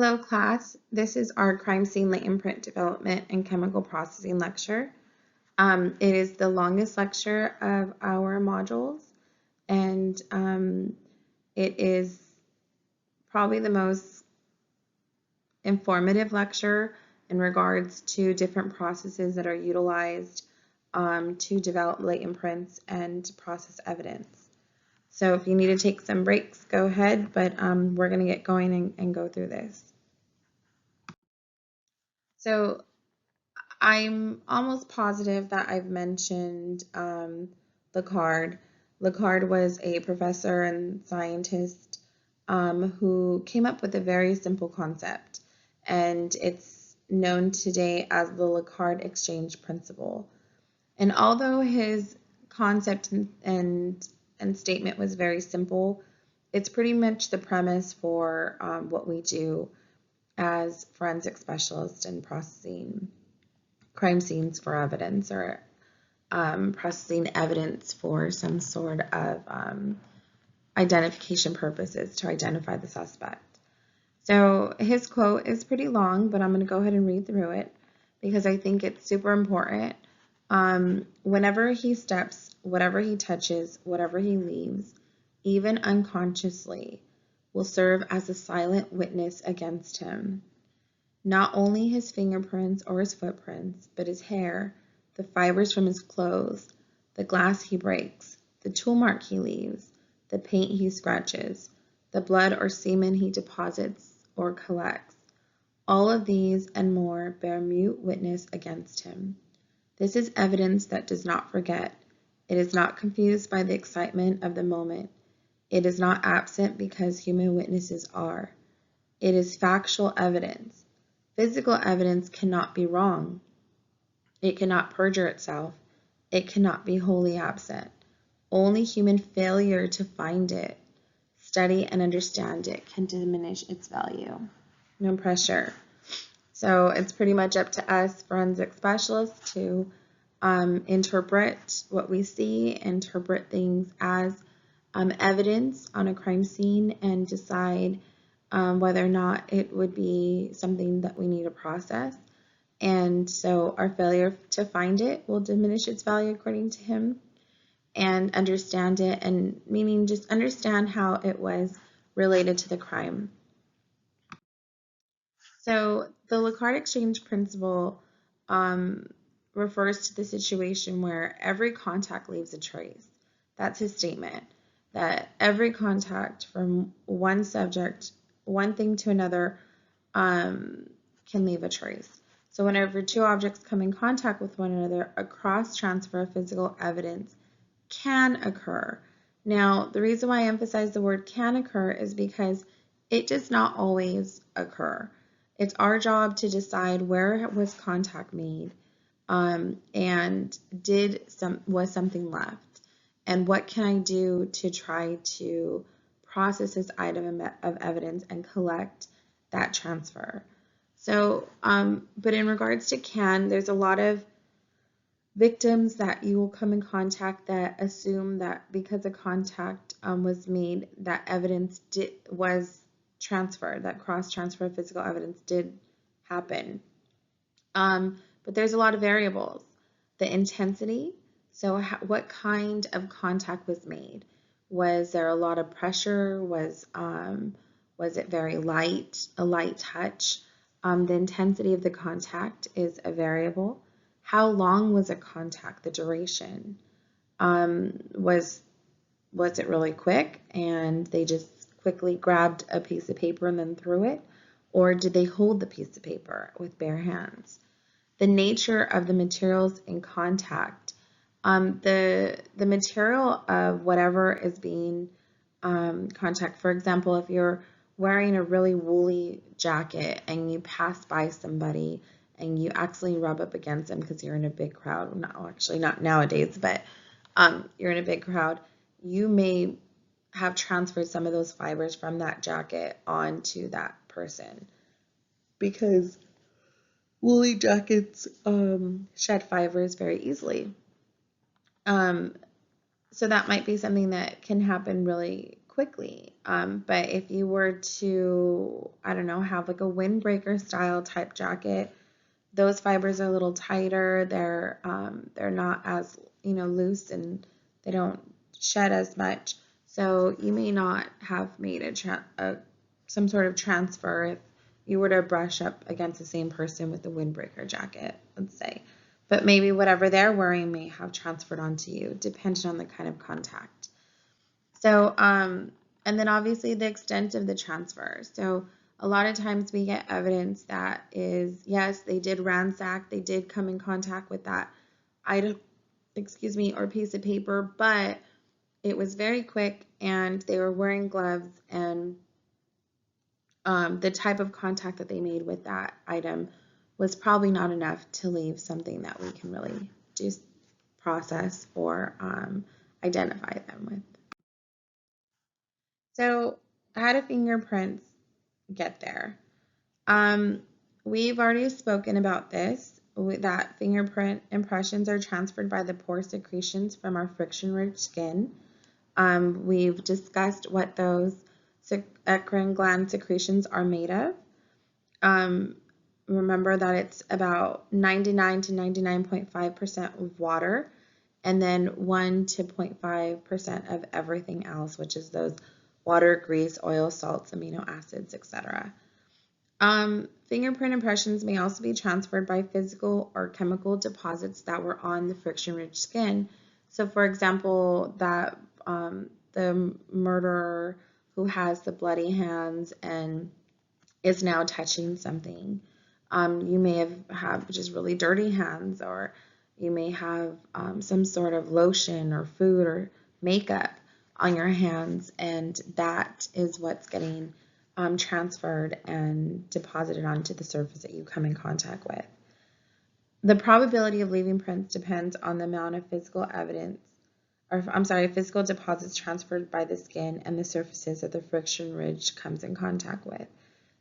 Hello class, this is our crime scene latent print development and chemical processing lecture. It is the longest lecture of our modules and it is probably the most informative lecture in regards to different processes that are utilized to develop latent prints and process evidence. So if you need to take some breaks, go ahead, but we're going to get going and go through this. So I'm almost positive that I've mentioned Lecard. Lecard was a professor and scientist who came up with a very simple concept, and it's known today as the Lecard exchange principle. And although his concept and statement was very simple, it's pretty much the premise for what we do as forensic specialists in processing crime scenes for evidence or processing evidence for some sort of identification purposes to identify the suspect. So his quote is pretty long, but I'm going to go ahead and read through it because I think it's super important. Whenever he steps, whatever he touches, whatever he leaves, even unconsciously, will serve as a silent witness against him. Not only his fingerprints or his footprints, but his hair, the fibers from his clothes, the glass he breaks, the tool mark he leaves, the paint he scratches, the blood or semen he deposits or collects. All of these and more bear mute witness against him. This is evidence that does not forget. It is not confused by the excitement of the moment. It is not absent because human witnesses are. It is factual evidence. Physical evidence cannot be wrong. It cannot perjure itself. It cannot be wholly absent. Only human failure to find it, study, and understand it can diminish its value. No pressure. So it's pretty much up to us forensic specialists to interpret what we see, interpret things as evidence on a crime scene, and decide whether or not it would be something that we need to process. And so our failure to find it will diminish its value according to him, and understand it, and meaning just understand how it was related to the crime. So the Lecard exchange principle refers to the situation where every contact leaves a trace. That's his statement, that every contact from one subject, one thing to another, can leave a trace. So whenever two objects come in contact with one another, a cross transfer of physical evidence can occur. Now, the reason why I emphasize the word can occur is because it does not always occur. It's our job to decide where was contact made, and was something left, and what can I do to try to process this item of evidence and collect that transfer. So, but in regards to can, there's a lot of victims that you will come in contact that assume that because a contact was made, that evidence was transferred, that cross transfer of physical evidence did happen. But there's a lot of variables. The intensity, so what kind of contact was made? Was there a lot of pressure? Was it very light, a light touch? The intensity of the contact is a variable. How long was a contact, the duration? Was it really quick and they just quickly grabbed a piece of paper and then threw it? Or did they hold the piece of paper with bare hands? The nature of the materials in contact. The material of whatever is being contact. For example, if you're wearing a really woolly jacket and you pass by somebody and you accidentally rub up against them because you're in a big crowd, not nowadays, but you're in a big crowd, you may have transferred some of those fibers from that jacket onto that person, because woolly jackets shed fibers very easily. So that might be something that can happen really quickly. But if you were to, I don't know, have like a windbreaker style type jacket, those fibers are a little tighter. They're not as, loose, and they don't shed as much. So you may not have made some sort of transfer if you were to brush up against the same person with the windbreaker jacket, let's say. But maybe whatever they're wearing may have transferred onto you, depending on the kind of contact. So, and then obviously the extent of the transfer. So a lot of times we get evidence that is, yes, they did ransack, they did come in contact with that item, or piece of paper, but it was very quick and they were wearing gloves, and the type of contact that they made with that item was probably not enough to leave something that we can really just process or identify them with. So how do fingerprints get there? We've already spoken about this, that fingerprint impressions are transferred by the pore secretions from our friction-rich skin. We've discussed what those eccrine gland secretions are made of. Remember that it's about 99 to 99.5% of water, and then 1 to 0.5% of everything else, which is those water, grease, oil, salts, amino acids, etc. Fingerprint impressions may also be transferred by physical or chemical deposits that were on the friction-rich skin. So, for example, that the murderer who has the bloody hands and is now touching something. You may have just really dirty hands, or you may have some sort of lotion or food or makeup on your hands, and that is what's getting transferred and deposited onto the surface that you come in contact with. The probability of leaving prints depends on the amount of physical deposits transferred by the skin and the surfaces that the friction ridge comes in contact with.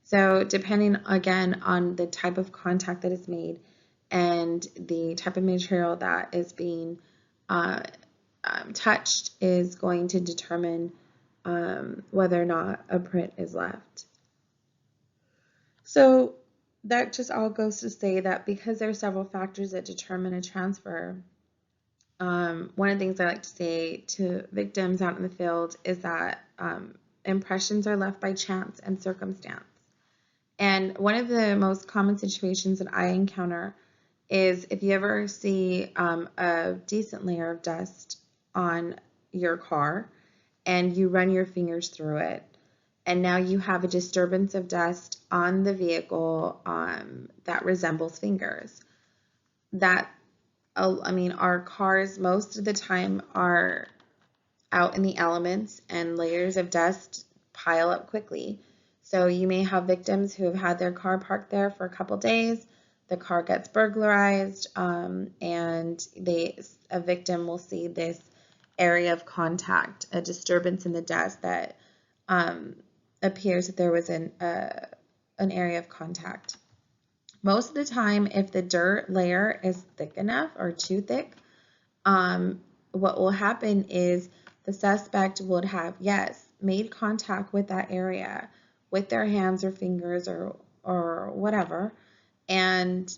So depending, again, on the type of contact that is made and the type of material that is being touched is going to determine whether or not a print is left. So that just all goes to say that because there are several factors that determine a transfer, one of the things I like to say to victims out in the field is that impressions are left by chance and circumstance. And one of the most common situations that I encounter is if you ever see a decent layer of dust on your car and you run your fingers through it, and now you have a disturbance of dust on the vehicle that resembles fingers. Our cars most of the time are out in the elements, and layers of dust pile up quickly. So you may have victims who have had their car parked there for a couple days. The car gets burglarized, and a victim will see this area of contact, a disturbance in the dust that appears that there was an area of contact. Most of the time, if the dirt layer is thick enough or too thick, what will happen is the suspect would have, yes, made contact with that area with their hands or fingers or whatever. And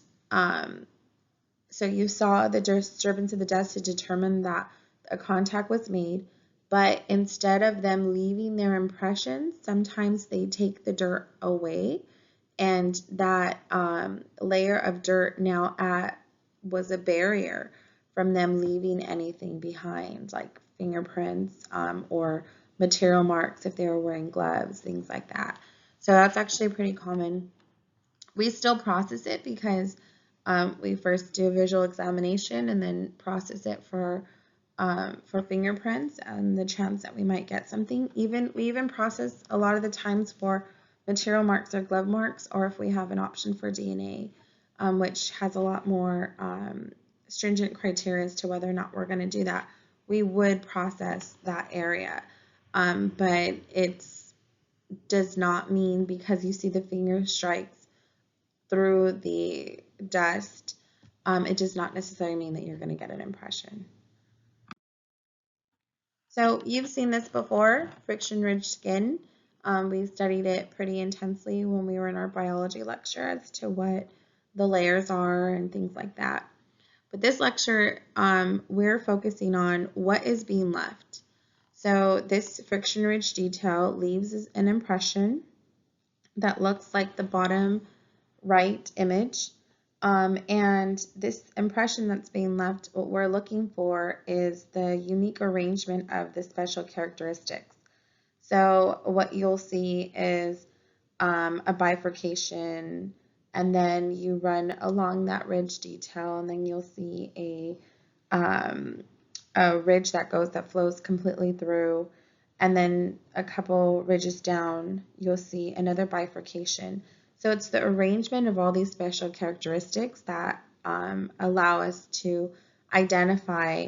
so you saw the disturbance of the dust to determine that a contact was made, but instead of them leaving their impressions, sometimes they take the dirt away, and that layer of dirt now was a barrier from them leaving anything behind, like fingerprints or material marks if they were wearing gloves, things like that. So that's actually pretty common. We still process it because we first do a visual examination and then process it for fingerprints and the chance that we might get something. We even process a lot of the times for material marks or glove marks, or if we have an option for DNA, which has a lot more stringent criteria as to whether or not we're going to do that. We would process that area, but it does not mean because you see the finger strikes through the dust, it does not necessarily mean that you're going to get an impression. So you've seen this before, friction-ridged skin. We studied it pretty intensely when we were in our biology lecture as to what the layers are and things like that. But this lecture, we're focusing on what is being left. So this friction-ridged detail leaves an impression that looks like the bottom right image. And this impression that's being left, what we're looking for is the unique arrangement of the special characteristics. So what you'll see is a bifurcation, and then you run along that ridge detail, and then you'll see a ridge that flows completely through, and then a couple ridges down, you'll see another bifurcation. So it's the arrangement of all these special characteristics that allow us to identify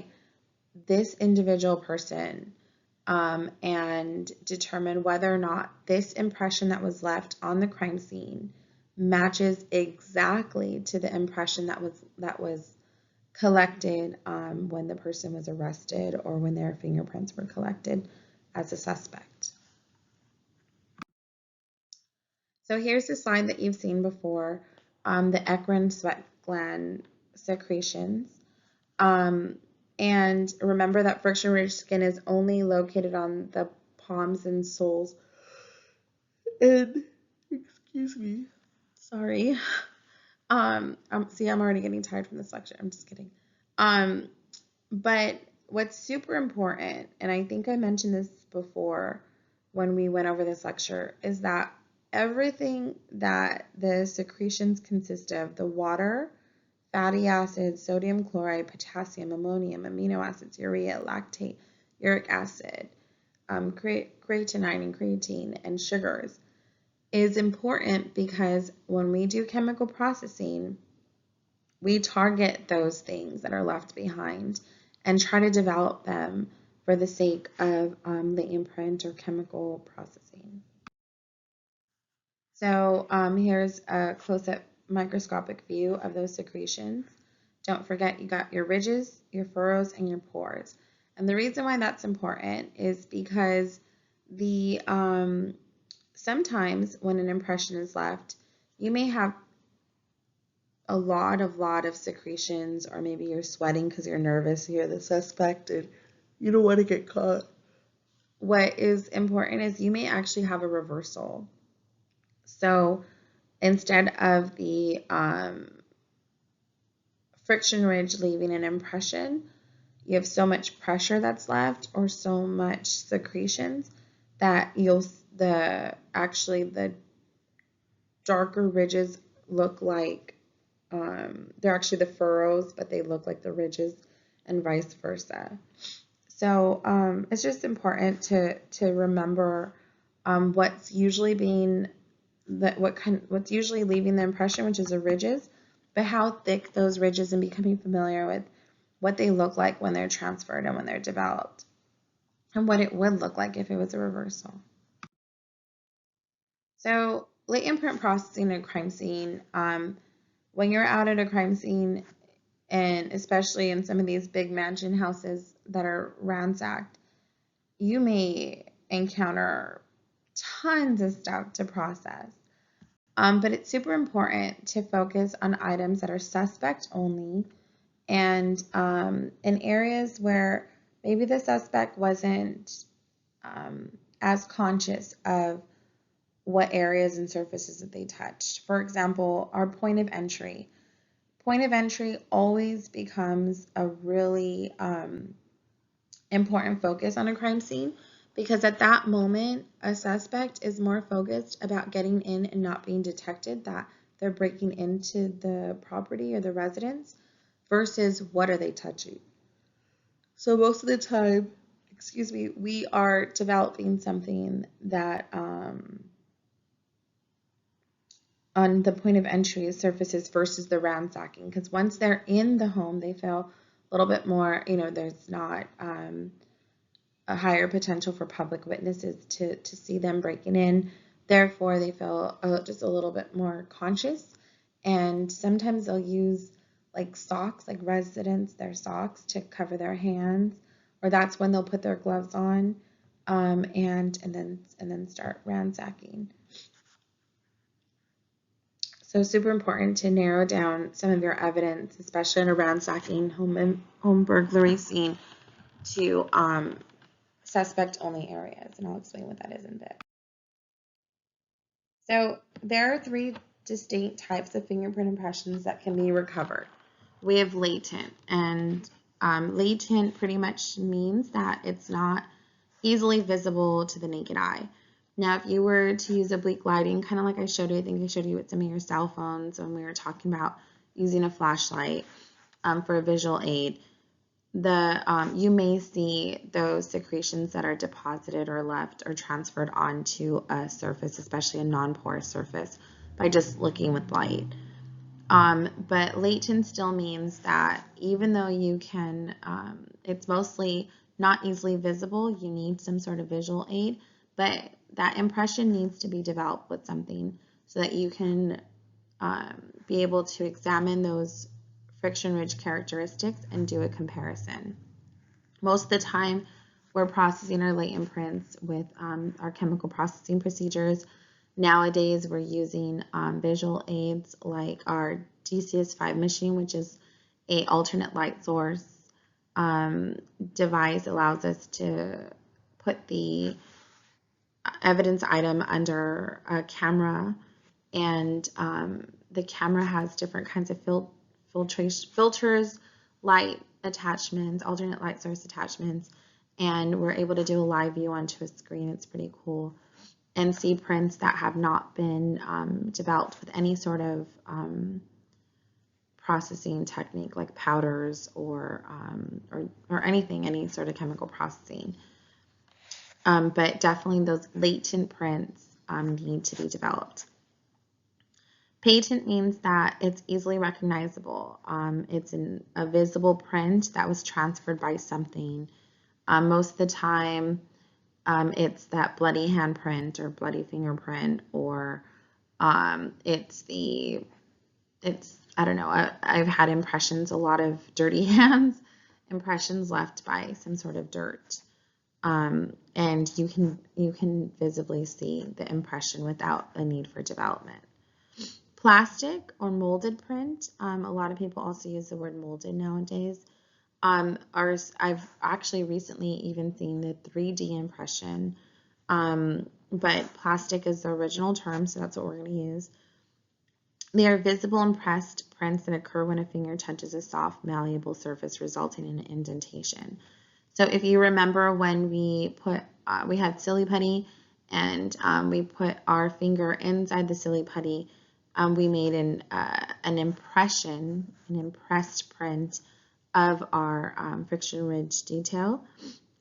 this individual person and determine whether or not this impression that was left on the crime scene matches exactly to the impression that was collected when the person was arrested or when their fingerprints were collected as a suspect. So here's the slide that you've seen before, the eccrine sweat gland secretions. And remember that friction-ridged skin is only located on the palms and soles. And, excuse me, sorry. See, I'm already getting tired from this lecture. I'm just kidding. But what's super important, and I think I mentioned this before when we went over this lecture, is that everything that the secretions consist of, the water, fatty acids, sodium chloride, potassium, ammonium, amino acids, urea, lactate, uric acid, creatinine and creatine, and sugars, is important because when we do chemical processing, we target those things that are left behind and try to develop them for the sake of the imprint or chemical processing. So here's a close-up microscopic view of those secretions. Don't forget you got your ridges, your furrows, and your pores. And the reason why that's important is because the sometimes when an impression is left, you may have a lot of secretions, or maybe you're sweating because you're nervous, you're the suspect, and you don't want to get caught. What is important is you may actually have a reversal. So instead of the friction ridge leaving an impression, you have so much pressure that's left or so much secretions that the darker ridges look like they're actually the furrows, but they look like the ridges, and vice versa. So it's just important to remember what's usually what's usually leaving the impression, which is the ridges, but how thick those ridges, and becoming familiar with what they look like when they're transferred and when they're developed, and what it would look like if it was a reversal. So late imprint processing at a crime scene, when you're out at a crime scene, and especially in some of these big mansion houses that are ransacked, you may encounter tons of stuff to process. But it's super important to focus on items that are suspect only, and in areas where maybe the suspect wasn't as conscious of what areas and surfaces that they touched. For example, our point of entry. Point of entry always becomes a really important focus on a crime scene, because at that moment, a suspect is more focused about getting in and not being detected, that they're breaking into the property or the residence, versus what are they touching. So most of the time, we are developing something that on the point of entry surfaces versus the ransacking, because once they're in the home, they feel a little bit more, there's not a higher potential for public witnesses to see them breaking in. Therefore, they feel just a little bit more conscious, and sometimes they'll use like socks, like residents, their socks to cover their hands, or that's when they'll put their gloves on, and then start ransacking. So super important to narrow down some of your evidence, especially in a ransacking home burglary scene, to suspect-only areas, and I'll explain what that is in a bit. So there are 3 distinct types of fingerprint impressions that can be recovered. We have latent, and latent pretty much means that it's not easily visible to the naked eye. Now, if you were to use oblique lighting, kind of like I showed you, I think I showed you with some of your cell phones when we were talking about using a flashlight for a visual aid, you may see those secretions that are deposited or left or transferred onto a surface, especially a non-porous surface, by just looking with light. But latent still means that even though you can, it's mostly not easily visible, you need some sort of visual aid, but that impression needs to be developed with something so that you can be able to examine those friction ridge characteristics and do a comparison. Most of the time, we're processing our latent prints with our chemical processing procedures. Nowadays, we're using visual aids like our DCS5 machine, which is an alternate light source device, allows us to put the evidence item under a camera, and the camera has different kinds of filters, light attachments, alternate light source attachments, and we're able to do a live view onto a screen. It's pretty cool. And see prints that have not been developed with any sort of processing technique like powders or anything, any sort of chemical processing. But definitely those latent prints need to be developed. Patent means that it's easily recognizable. It's a visible print that was transferred by something. Most of the time, it's that bloody handprint or bloody fingerprint, or I don't know, I've had impressions, a lot of dirty hands, impressions left by some sort of dirt. And you can visibly see the impression without a need for development. Plastic or molded print, a lot of people also use the word molded nowadays. I've actually recently even seen the 3D impression, but plastic is the original term, so that's what we're going to use. They are visible impressed prints that occur when a finger touches a soft, malleable surface, resulting in an indentation. So if you remember when we had silly putty, and we put our finger inside the silly putty, we made an impressed print of our friction ridge detail,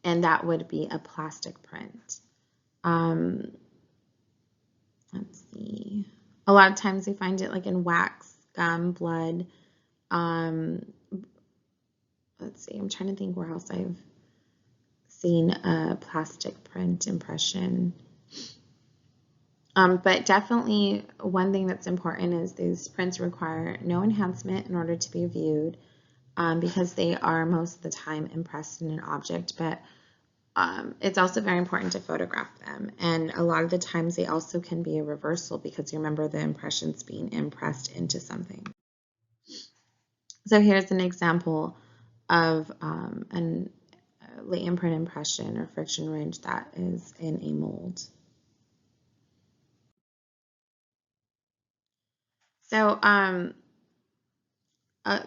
and that would be a plastic print. Let's see. A lot of times we find it like in wax, gum, blood. Let's see. I'm trying to think where else I've seen a plastic print impression. But definitely one thing that's important is these prints require no enhancement in order to be viewed, because they are most of the time impressed in an object, but it's also very important to photograph them. And a lot of the times they also can be a reversal, because you remember the impressions being impressed into something. So here's an example of a latent print impression or friction ridge that is in a mold. So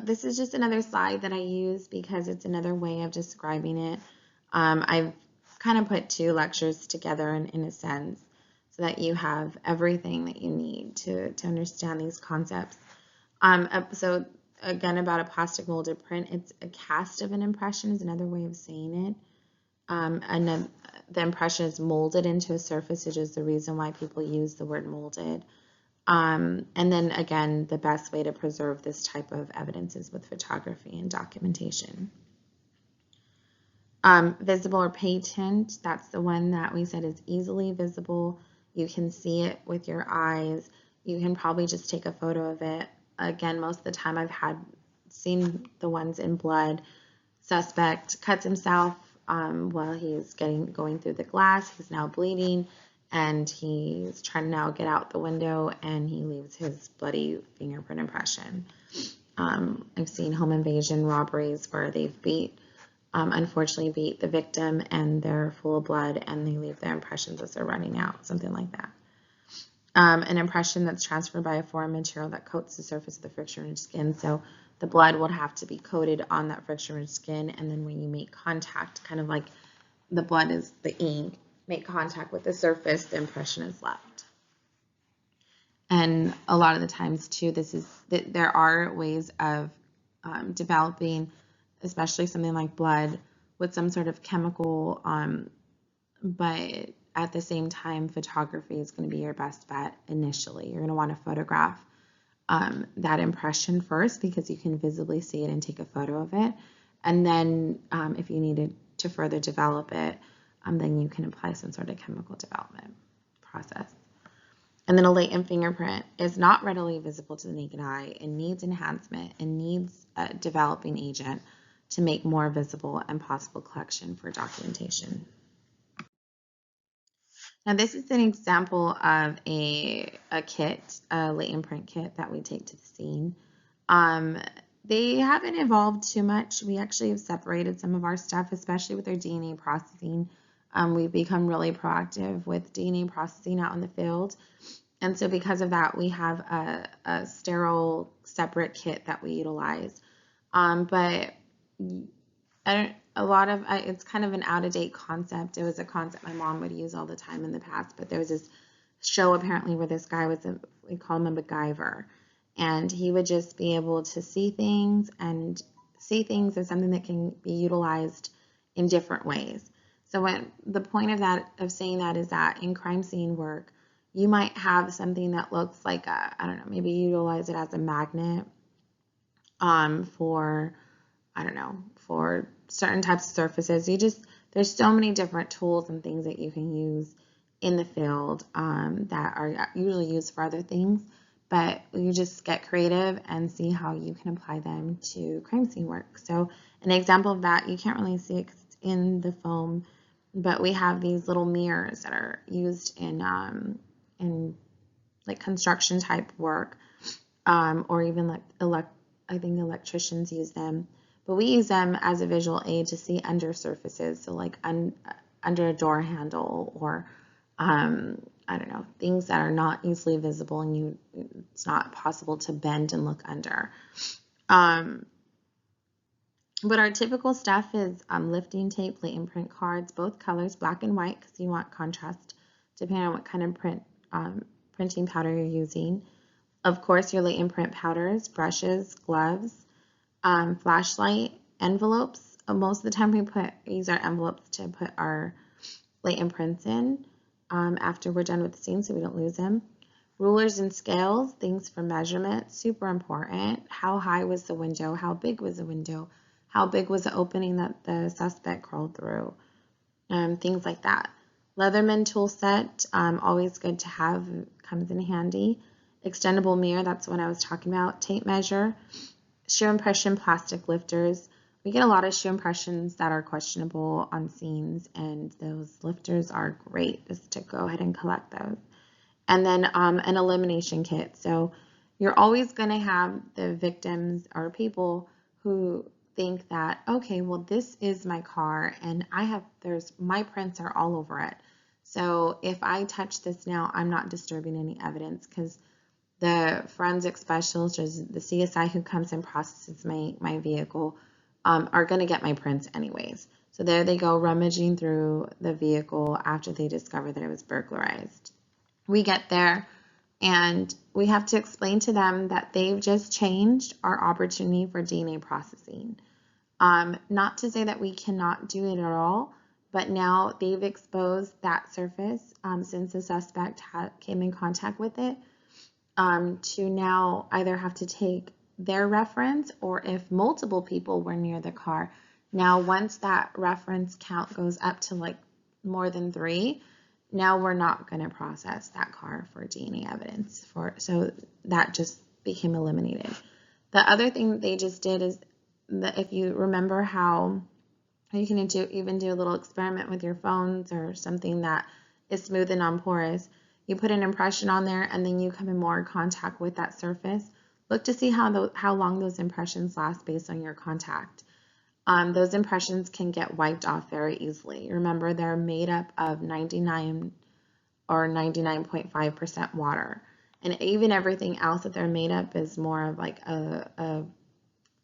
this is just another slide that I use because it's another way of describing it. I've kind of put 2 lectures together in a sense, so that you have everything that you need to understand these concepts. So again, about a plastic molded print, it's a cast of an impression is another way of saying it. And then the impression is molded into a surface, which is the reason why people use the word molded. And then again, the best way to preserve this type of evidence is with photography and documentation. Visible or patent, that's the one that we said is easily visible. You can see it with your eyes. You can probably just take a photo of it. Again, most of the time I've seen the ones in blood. Suspect cuts himself while he's going through the glass. He's now bleeding, and he's trying to now get out the window, and he leaves his bloody fingerprint impression. I've seen home invasion robberies where they've unfortunately beat the victim, and they're full of blood, and they leave their impressions as they're running out, something like that. An impression that's transferred by a foreign material that coats the surface of the friction-ridged skin. So the blood would have to be coated on that friction-ridged skin, and then when you make contact, kind of like the blood is the ink, make contact with the surface, the impression is left. And a lot of the times too, there are ways of developing, especially something like blood, with some sort of chemical, but at the same time, photography is going to be your best bet initially. You're going to want to photograph that impression first, because you can visibly see it and take a photo of it. And then if you needed to further develop it, then you can apply some sort of chemical development process. And then a latent fingerprint is not readily visible to the naked eye and needs enhancement and needs a developing agent to make more visible and possible collection for documentation. Now this is an example of a kit, a latent print kit that we take to the scene. They haven't evolved too much. We actually have separated some of our stuff, especially with our DNA processing. We've become really proactive with DNA processing out in the field. And so because of that, we have a sterile, separate kit that we utilize. But it's kind of an out-of-date concept. It was a concept my mom would use all the time in the past, but there was this show apparently where this guy we call him a MacGyver, and he would just be able to see things as something that can be utilized in different ways. So the point of saying that is that in crime scene work, you might have something that looks like maybe utilize it as a magnet for certain types of surfaces. There's so many different tools and things that you can use in the field that are usually used for other things, but you just get creative and see how you can apply them to crime scene work. So an example of that, you can't really see it 'cause it's in the foam, but we have these little mirrors that are used in like construction type work, or even like I think electricians use them, but we use them as a visual aid to see under surfaces. So like under a door handle, or things that are not easily visible and it's not possible to bend and look under. But our typical stuff is lifting tape, latent print cards, both colors, black and white, because you want contrast depending on what kind of printing powder you're using. Of course, your latent print powders, brushes, gloves, flashlight, envelopes. Most of the time we use our envelopes to put our latent prints in after we're done with the scene so we don't lose them. Rulers and scales, things for measurement, super important. How high was the window? How big was the window? How big was the opening that the suspect crawled through? Things like that. Leatherman tool set, always good to have, comes in handy. Extendable mirror, that's what I was talking about. Tape measure. Shoe impression plastic lifters. We get a lot of shoe impressions that are questionable on scenes, and those lifters are great just to go ahead and collect those. And then an elimination kit. So you're always going to have the victims or people who think that, okay, well, this is my car and my prints are all over it. So if I touch this now, I'm not disturbing any evidence, because the forensic specialist or the CSI who comes and processes my vehicle are going to get my prints anyways. So there they go, rummaging through the vehicle after they discover that it was burglarized. We get there and we have to explain to them that they've just changed our opportunity for DNA processing. Not to say that we cannot do it at all, but now they've exposed that surface since the suspect came in contact with it, to now either have to take their reference, or if multiple people were near the car. Now, once that reference count goes up to like more than 3, now we're not going to process that car for DNA evidence. So that just became eliminated. The other thing that they just did is that if you remember how You can even do a little experiment with your phones or something that is smooth and non-porous. You put an impression on there and then you come in more contact with that surface. Look to see how long those impressions last based on your contact. Those impressions can get wiped off very easily. Remember, they're made up of 99 or 99.5% water. And even everything else that they're made up is more of like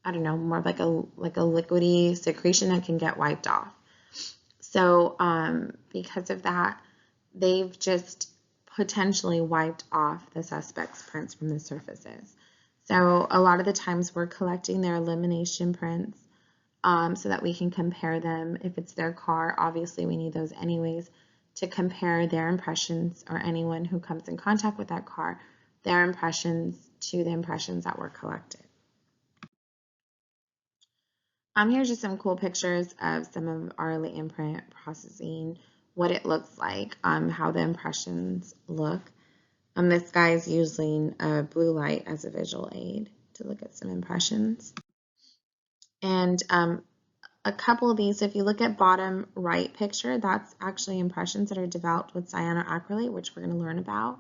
I don't know, more of like a liquidy secretion that can get wiped off. So because of that, they've just potentially wiped off the suspect's prints from the surfaces. So a lot of the times we're collecting their elimination prints so that we can compare them. If it's their car, obviously we need those anyways to compare their impressions, or anyone who comes in contact with that car, their impressions to the impressions that were collected. Here's just some cool pictures of some of our latent imprint processing, what it looks like, how the impressions look. This guy is using a blue light as a visual aid to look at some impressions. And a couple of these, if you look at bottom right picture, that's actually impressions that are developed with cyanoacrylate, which we're going to learn about.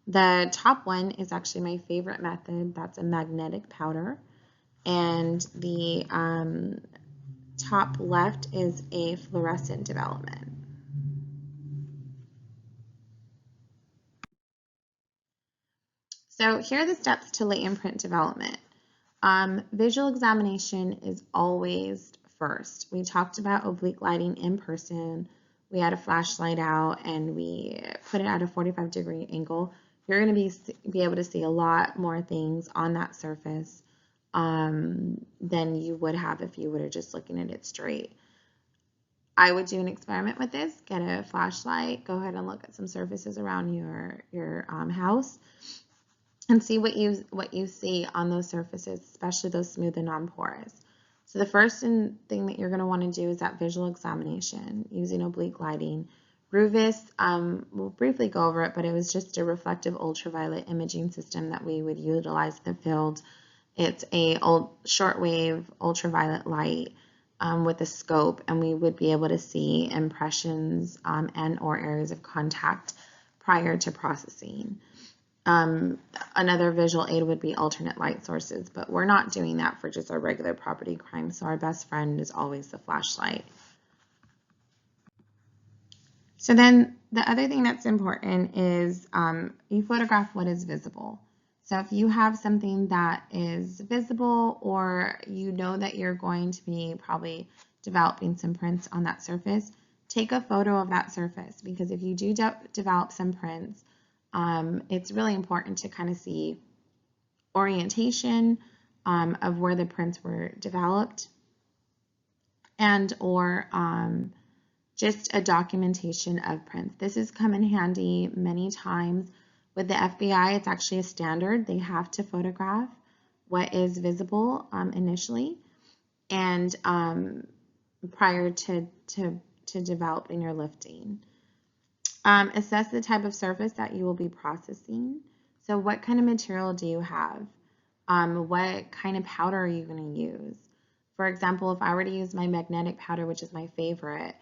The top one is actually my favorite method. That's a magnetic powder. And the top left is a fluorescent development. So here are the steps to latent print development. Visual examination is always first. We talked about oblique lighting in person. We had a flashlight out and we put it at a 45-degree angle. You're going to be able to see a lot more things on that surface than you would have if you were just looking at it straight. I would do an experiment with this. Get a flashlight, go ahead and look at some surfaces around your house, and see what you see on those surfaces, especially those smooth and non-porous. So the first thing that you're going to want to do is that visual examination using oblique lighting. Ruvis, we'll briefly go over it, but it was just a reflective ultraviolet imaging system that we would utilize in the field. It's a shortwave ultraviolet light with a scope, and we would be able to see impressions and or areas of contact prior to processing. Another visual aid would be alternate light sources, but we're not doing that for just our regular property crime, so our best friend is always the flashlight. So then the other thing that's important is you photograph what is visible. So if you have something that is visible, or you know that you're going to be probably developing some prints on that surface, take a photo of that surface, because if you do develop some prints, it's really important to kind of see orientation of where the prints were developed, and or just a documentation of prints. This has come in handy many times. With the FBI, it's actually a standard. They have to photograph what is visible initially, and prior to developing your lifting. Assess the type of surface that you will be processing. So what kind of material do you have? What kind of powder are you going to use? For example, if I were to use my magnetic powder, which is my favorite,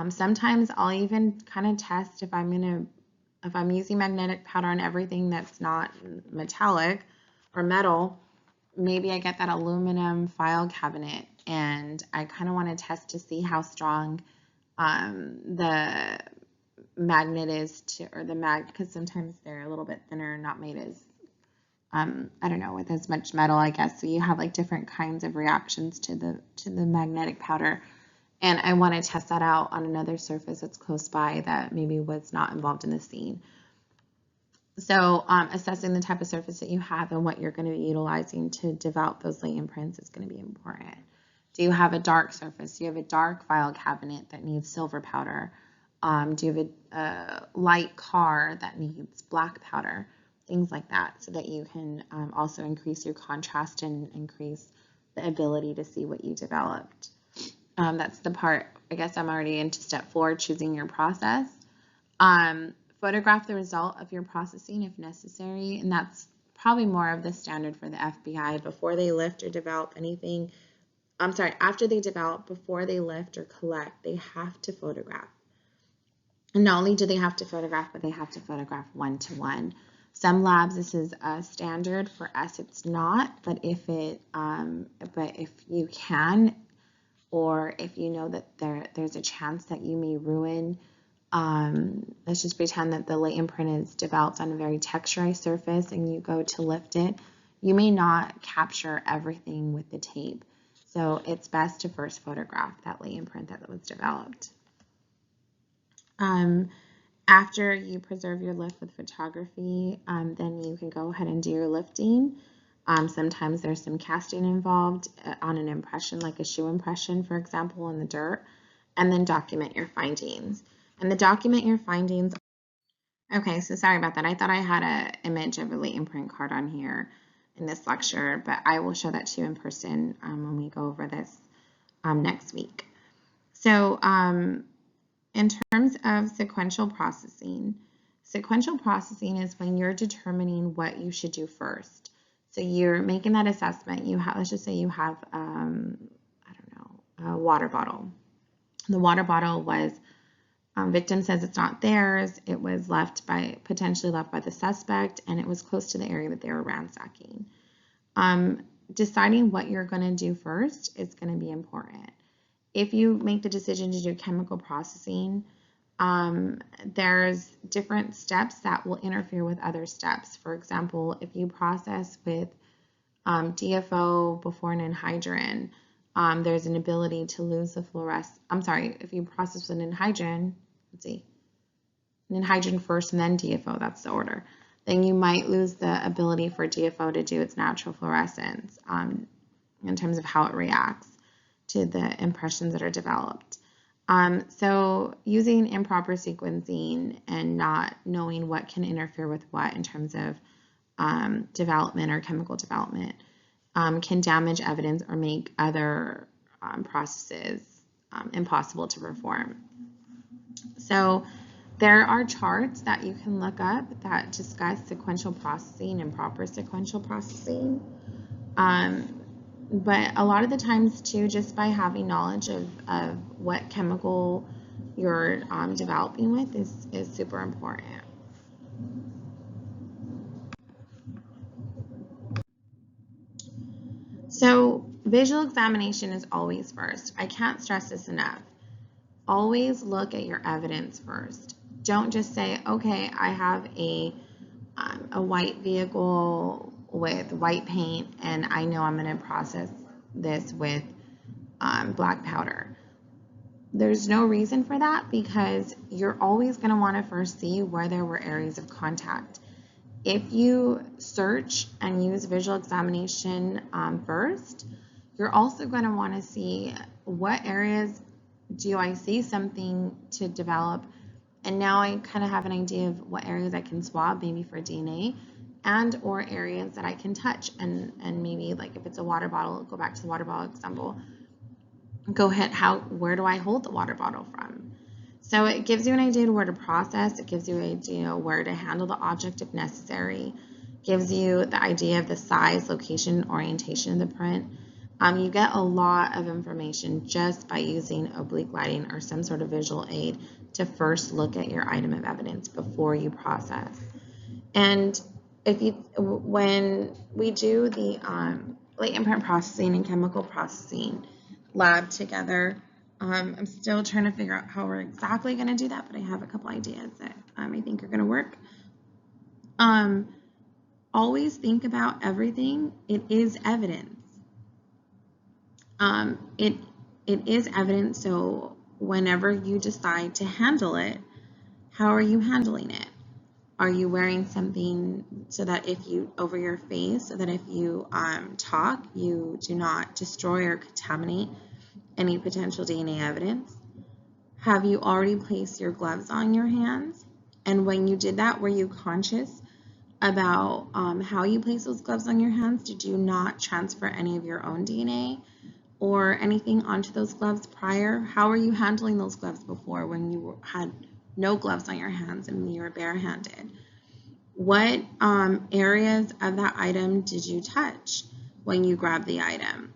sometimes I'll even kind of test if I'm using magnetic powder on everything that's not metallic or metal. Maybe I get that aluminum file cabinet and I kind of want to test to see how strong the magnet is because sometimes they're a little bit thinner, not made as I don't know, with as much metal, I guess. So you have like different kinds of reactions to the magnetic powder. And I want to test that out on another surface that's close by that maybe was not involved in the scene. So assessing the type of surface that you have and what you're going to be utilizing to develop those latent prints is going to be important. Do you have a dark surface? Do you have a dark file cabinet that needs silver powder? Do you have a light car that needs black powder? Things like that, so that you can also increase your contrast and increase the ability to see what you developed. That's the part, I guess I'm already into step 4, choosing your process. Photograph the result of your processing if necessary, and that's probably more of the standard for the FBI. Before they lift or develop anything, I'm sorry, after they develop, before they lift or collect, they have to photograph. And not only do they have to photograph, but they have to photograph one-to-one. Some labs, this is a standard. For us, it's not. But if you can, or if you know that there's a chance that you may ruin, let's just pretend that the latent print is developed on a very texturized surface and you go to lift it, you may not capture everything with the tape. So it's best to first photograph that latent print that was developed. After you preserve your lift with photography, then you can go ahead and do your lifting. Sometimes there's some casting involved on an impression, like a shoe impression, for example, in the dirt, and then document your findings. And the document your findings. Okay, so sorry about that. I thought I had an image of a latent print card on here in this lecture, but I will show that to you in person when we go over this next week. So in terms of sequential processing is when you're determining what you should do first. So you're making that assessment. You have, let's just say you have, I don't know, a water bottle. The water bottle was, victim says it's not theirs. It was potentially left by the suspect, and it was close to the area that they were ransacking. Deciding what you're going to do first is going to be important. If you make the decision to do chemical processing, there's different steps that will interfere with other steps. For example, if you process with DFO before an anhydride, there's an ability to lose the fluorescence. I'm sorry, if you process with an anhydride, let's see, an anhydride first and then DFO, that's the order, then you might lose the ability for DFO to do its natural fluorescence in terms of how it reacts to the impressions that are developed. So using improper sequencing and not knowing what can interfere with what in terms of development or chemical development can damage evidence or make other processes impossible to perform. So there are charts that you can look up that discuss sequential processing and proper sequential processing. But a lot of the times too, just by having knowledge of what chemical you're developing with is super important. So visual examination is always first. I can't stress this enough. Always look at your evidence first. Don't just say, okay, I have a white vehicle with white paint and I know I'm going to process this with black powder. There's no reason for that because you're always going to want to first see where there were areas of contact. If you search and use visual examination first, you're also going to want to see what areas do I see something to develop, and now I kind of have an idea of what areas I can swab maybe for DNA and or areas that I can touch and maybe like if it's a water bottle, go back to the water bottle example, go ahead, where do I hold the water bottle from? So it gives you an idea of where to process, it gives you an idea where to handle the object if necessary, gives you the idea of the size, location, orientation of the print. You get a lot of information just by using oblique lighting or some sort of visual aid to first look at your item of evidence before you process. And when we do the latent print processing and chemical processing lab together, I'm still trying to figure out how we're exactly going to do that, but I have a couple ideas that I think are going to work. Always think about everything. It is evidence. It is evidence, so whenever you decide to handle it, how are you handling it? Are you wearing something so that if you, over your face, so that if you talk, you do not destroy or contaminate any potential DNA evidence? Have you already placed your gloves on your hands? And when you did that, were you conscious about how you placed those gloves on your hands? Did you not transfer any of your own DNA or anything onto those gloves prior? How were you handling those gloves before when you had no gloves on your hands and you were barehanded? What areas of that item did you touch when you grabbed the item?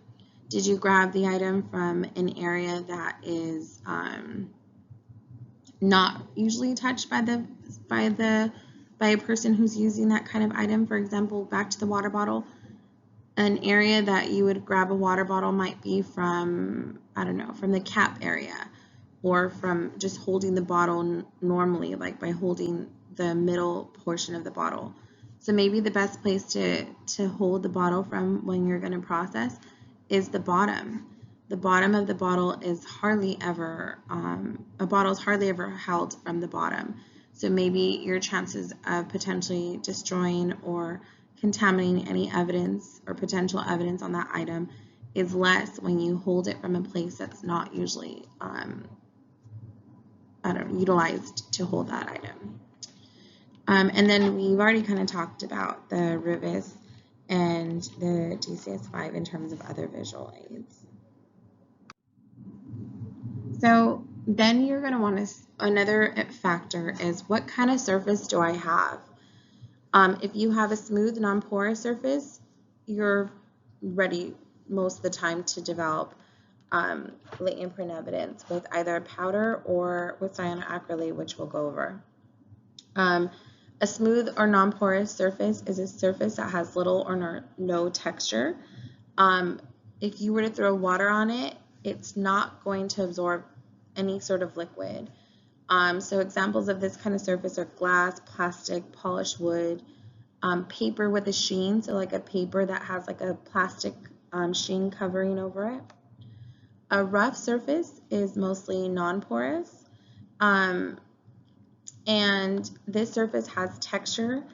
Did you grab the item from an area that is not usually touched by a person who's using that kind of item? For example, back to the water bottle. An area that you would grab a water bottle might be from, I don't know, from the cap area, or from just holding the bottle normally, like by holding the middle portion of the bottle. So maybe the best place to hold the bottle from when you're going to process is the bottom. The bottom of the bottle is hardly ever, a bottle is hardly ever held from the bottom. So maybe your chances of potentially destroying or contaminating any evidence or potential evidence on that item is less when you hold it from a place that's not usually utilized to hold that item. And then we've already kind of talked about the RIVIS and the DCS-5 in terms of other visual aids. So then you're going to want to, another factor is what kind of surface do I have? If you have a smooth, non-porous surface, you're ready most of the time to develop latent print evidence with either a powder or with cyanoacrylate, which we'll go over. A smooth or non-porous surface is a surface that has little or no texture. If you were to throw water on it, it's not going to absorb any sort of liquid. So examples of this kind of surface are glass, plastic, polished wood, paper with a sheen, so like a paper that has like a plastic sheen covering over it. A rough surface is mostly non-porous, and this surface has texture.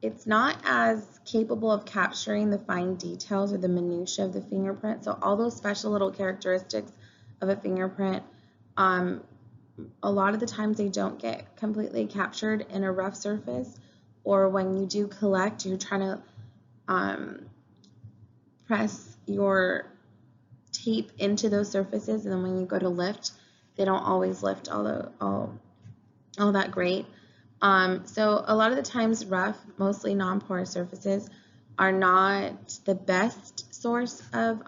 It's not as capable of capturing the fine details or the minutiae of the fingerprint, so all those special little characteristics of a fingerprint, a lot of the times they don't get completely captured in a rough surface, or when you do collect, you're trying to press your tape into those surfaces, and then when you go to lift, they don't always lift all that great. So a lot of the times rough, mostly non-porous surfaces are not the best source of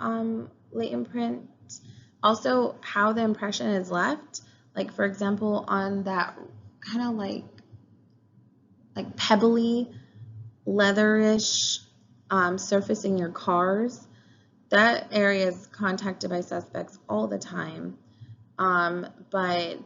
latent print. Also, how the impression is left, like for example on that kind of like pebbly, leatherish surface in your cars, that area is contacted by suspects all the time, but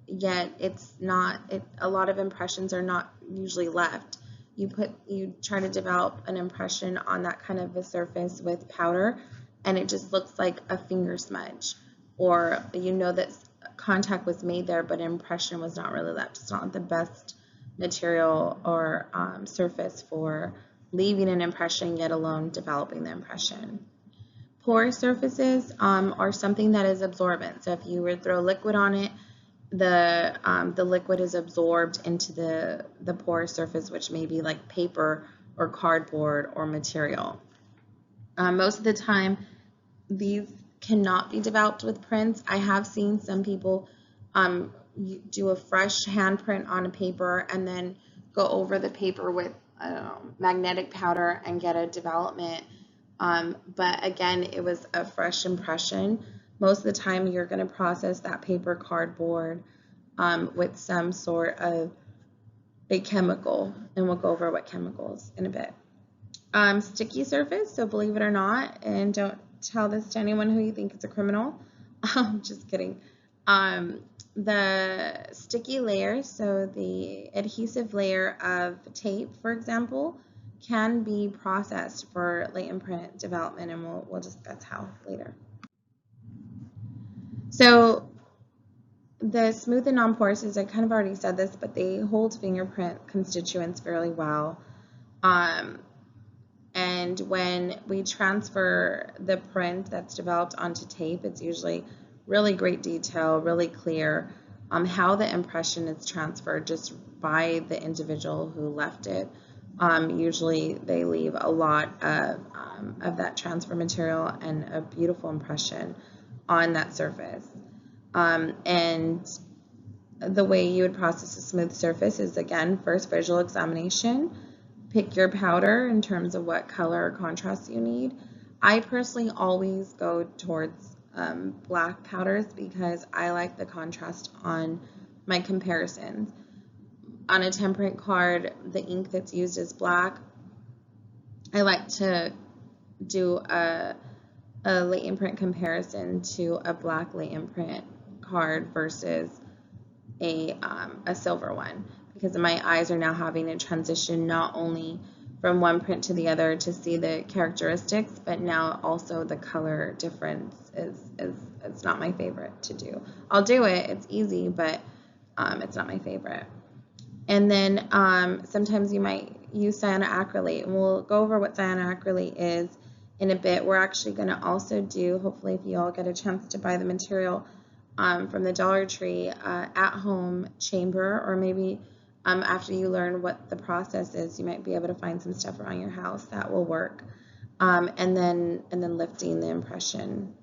yet it's not, a lot of impressions are not usually left. You try to develop an impression on that kind of a surface with powder, and it just looks like a finger smudge, or you know that contact was made there, but impression was not really left. It's not the best material or surface for leaving an impression, yet alone developing the impression. Porous surfaces are something that is absorbent. So if you were to throw liquid on it, the liquid is absorbed into the porous surface, which may be like paper or cardboard or material. Most of the time, these cannot be developed with prints. I have seen some people do a fresh handprint on a paper and then go over the paper with magnetic powder and get a development. But again, it was a fresh impression. Most of the time, you're going to process that paper cardboard with some sort of a chemical, and we'll go over what chemicals in a bit. Sticky surface, so believe it or not, and don't tell this to anyone who you think is a criminal. Just kidding. The sticky layer, so the adhesive layer of tape, for example, can be processed for latent print development, and we'll discuss how later. So the smooth and non-porous, I kind of already said this, but they hold fingerprint constituents fairly well. And when we transfer the print that's developed onto tape, it's usually really great detail, really clear how the impression is transferred just by the individual who left it. Usually they leave a lot of that transfer material and a beautiful impression on that surface. And the way you would process a smooth surface is, again, first visual examination. Pick your powder in terms of what color or contrast you need. I personally always go towards black powders because I like the contrast on my comparisons. On a temperate card, the ink that's used is black. I like to do a latent print comparison to a black latent print card versus a silver one, because my eyes are now having to transition not only from one print to the other to see the characteristics, but now also the color difference is it's not my favorite to do. I'll do it, it's easy, but it's not my favorite. And then sometimes you might use cyanoacrylate, and we'll go over what cyanoacrylate is in a bit. We're actually going to also do, hopefully if you all get a chance to buy the material from the Dollar Tree, at-home chamber, or maybe after you learn what the process is, you might be able to find some stuff around your house that will work. And then lifting the impression.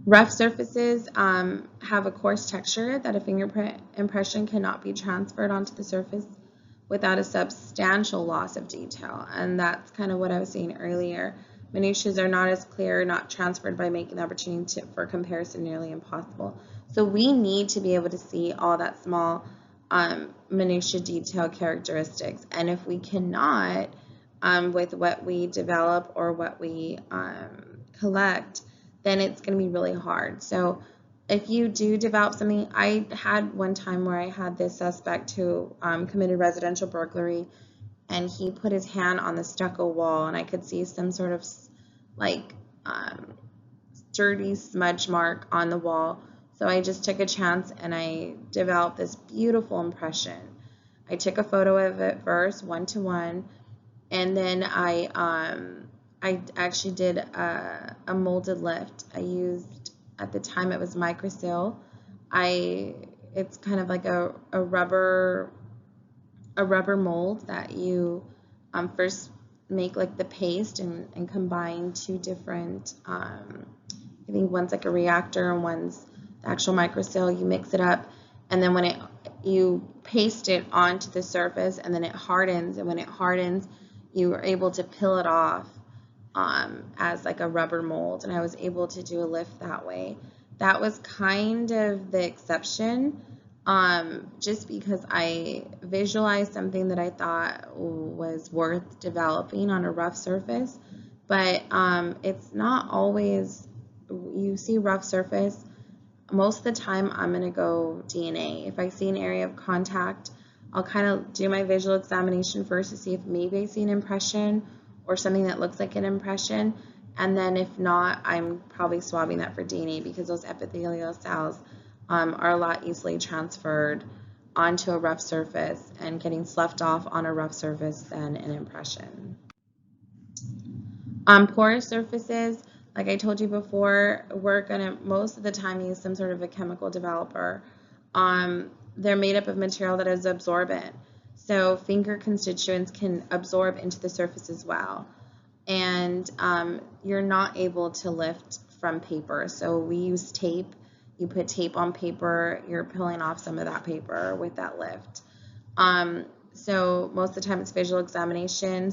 Rough surfaces have a coarse texture that a fingerprint impression cannot be transferred onto the surface without a substantial loss of detail. And that's kind of what I was saying earlier. Minutiae are not as clear, not transferred by making the opportunity for comparison nearly impossible. So we need to be able to see all that small minutiae detail characteristics. And if we cannot, with what we develop or what we collect, then it's going to be really hard. So if you do develop something, I had one time where I had this suspect who committed residential burglary, and he put his hand on the stucco wall, and I could see some sort of like dirty smudge mark on the wall. So I just took a chance and I developed this beautiful impression. I took a photo of it first, 1-to-1, and then I actually did a molded lift. I used, at the time it was microsil. It's kind of like a rubber mold that you first make like the paste and combine two different, I think one's like a reactor and one's the actual microsil. You mix it up, and then when you paste it onto the surface, and then it hardens, and when it hardens, you are able to peel it off as like a rubber mold, and I was able to do a lift that way. That was kind of the exception, just because I visualized something that I thought was worth developing on a rough surface. But it's not always, you see rough surface, most of the time I'm going to go DNA. If I see an area of contact, I'll kind of do my visual examination first to see if maybe I see an impression or something that looks like an impression, and then if not, I'm probably swabbing that for DNA, because those epithelial cells are a lot easily transferred onto a rough surface and getting sloughed off on a rough surface than an impression. Porous surfaces, like I told you before, we're gonna most of the time use some sort of a chemical developer. They're made up of material that is absorbent. So finger constituents can absorb into the surface as well. And you're not able to lift from paper. So we use tape. You put tape on paper, you're peeling off some of that paper with that lift. So most of the time it's visual examination,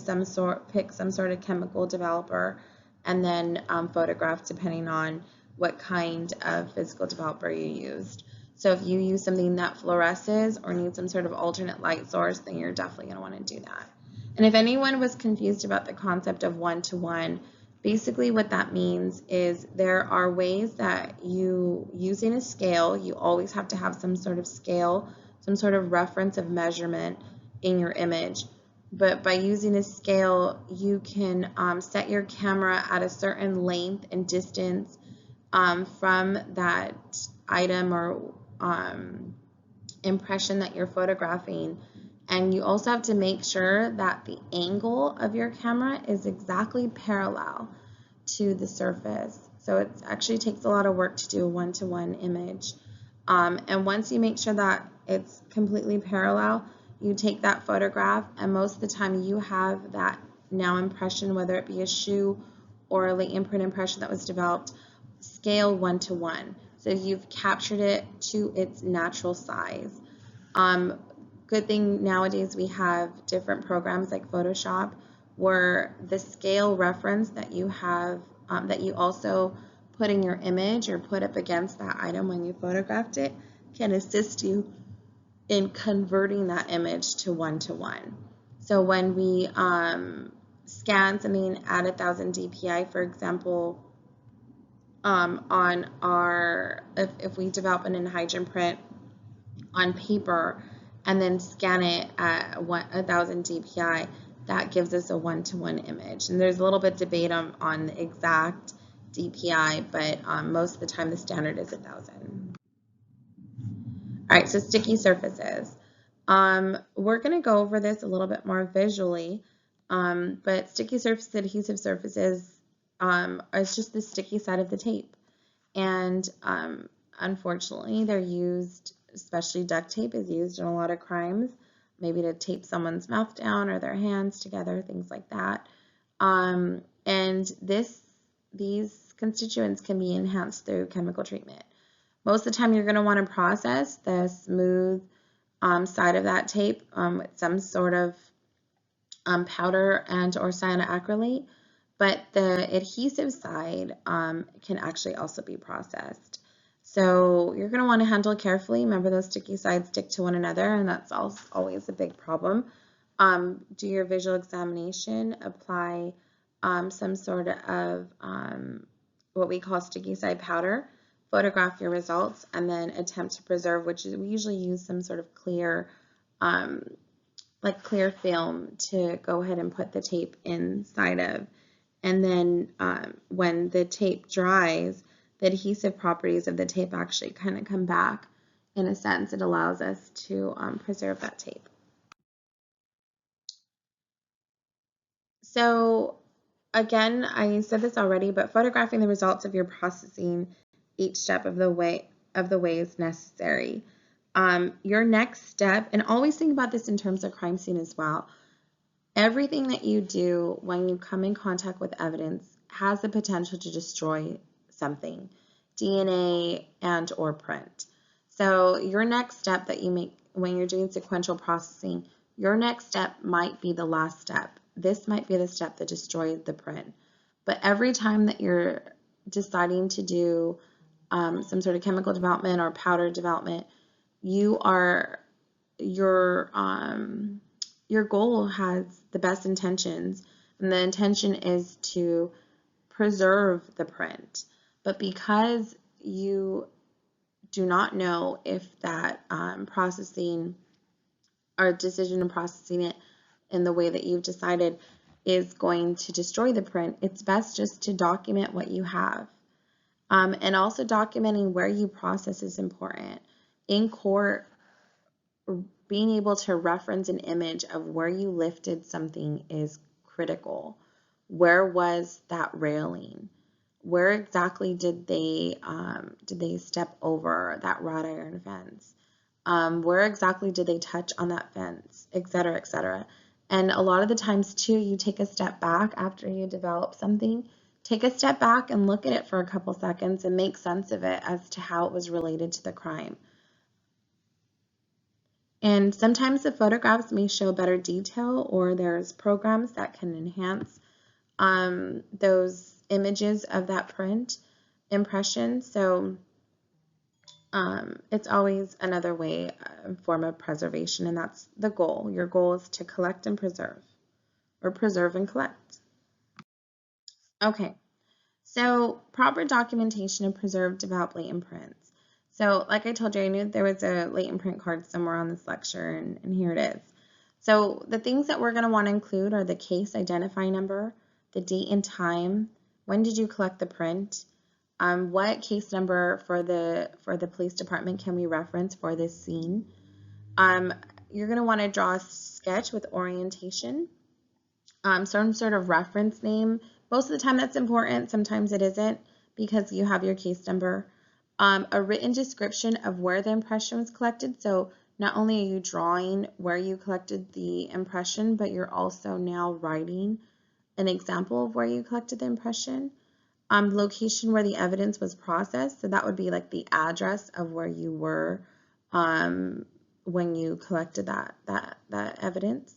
pick some sort of chemical developer, and then photograph depending on what kind of physical developer you used. So if you use something that fluoresces or need some sort of alternate light source, then you're definitely going to want to do that. And if anyone was confused about the concept of 1-to-1, basically what that means is there are ways that using a scale, you always have to have some sort of scale, some sort of reference of measurement in your image. But by using a scale, you can set your camera at a certain length and distance from that item or impression that you're photographing. And you also have to make sure that the angle of your camera is exactly parallel to the surface. So it actually takes a lot of work to do a 1-to-1 image. And once you make sure that it's completely parallel, you take that photograph, and most of the time you have that now impression, whether it be a shoe or a latent print impression that was developed, scale 1-to-1. So you've captured it to its natural size. Good thing nowadays we have different programs like Photoshop where the scale reference that you have, that you also put in your image or put up against that item when you photographed it, can assist you in converting that image to one-to-one. So when we scan something at 1000 DPI, for example, on our, if we develop an anhydrous print on paper and then scan it at 1000 DPI, that gives us a one-to-one image. And there's a little bit of debate on the exact DPI, but most of the time the standard is 1000. All right, so sticky surfaces. We're going to go over this a little bit more visually, but sticky surface, adhesive surfaces is just the sticky side of the tape. And unfortunately, they're used, especially duct tape is used in a lot of crimes, maybe to tape someone's mouth down or their hands together, things like that. And these constituents can be enhanced through chemical treatment. Most of the time, you're going to want to process the smooth side of that tape with some sort of powder and or cyanoacrylate, but the adhesive side can actually also be processed. So you're going to want to handle carefully. Remember, those sticky sides stick to one another, and that's always a big problem. Do your visual examination, apply some sort of what we call sticky side powder, photograph your results, and then attempt to preserve, which is, we usually use some sort of clear, like clear film to go ahead and put the tape inside of. And then when the tape dries, the adhesive properties of the tape actually kind of come back. In a sense, it allows us to preserve that tape. So again, I said this already, but photographing the results of your processing each step of the way is necessary. Your next step, and always think about this in terms of crime scene as well. Everything that you do when you come in contact with evidence has the potential to destroy something, DNA and or print. So your next step that you make when you're doing sequential processing, your next step might be the last step. This might be the step that destroyed the print. But every time that you're deciding to do some sort of chemical development or powder development, your goal has the best intentions, and the intention is to preserve the print. But because you do not know if that processing or decision of processing it in the way that you've decided is going to destroy the print, it's best just to document what you have. And also documenting where you process is important. In court, being able to reference an image of where you lifted something is critical. Where was that railing? Where exactly did they step over that wrought iron fence? Where exactly did they touch on that fence, et cetera, et cetera. And a lot of the times too, you take a step back after you develop something, take a step back and look at it for a couple seconds and make sense of it as to how it was related to the crime. And sometimes the photographs may show better detail, or there's programs that can enhance those images of that print impression. So it's always another way, form of preservation, and that's the goal. Your goal is to collect and preserve, or preserve and collect. Okay, so proper documentation of preserved developed latent prints. So like I told you, I knew there was a latent print card somewhere on this lecture, and here it is. So the things that we're going to want to include are the case identifying number, the date and time, when did you collect the print, what case number for the police department can we reference for this scene. You're going to want to draw a sketch with orientation, some sort of reference name. Most of the time that's important, sometimes it isn't because you have your case number. A written description of where the impression was collected. So not only are you drawing where you collected the impression, but you're also now writing an example of where you collected the impression. Location where the evidence was processed. So that would be like the address of where you were when you collected that evidence.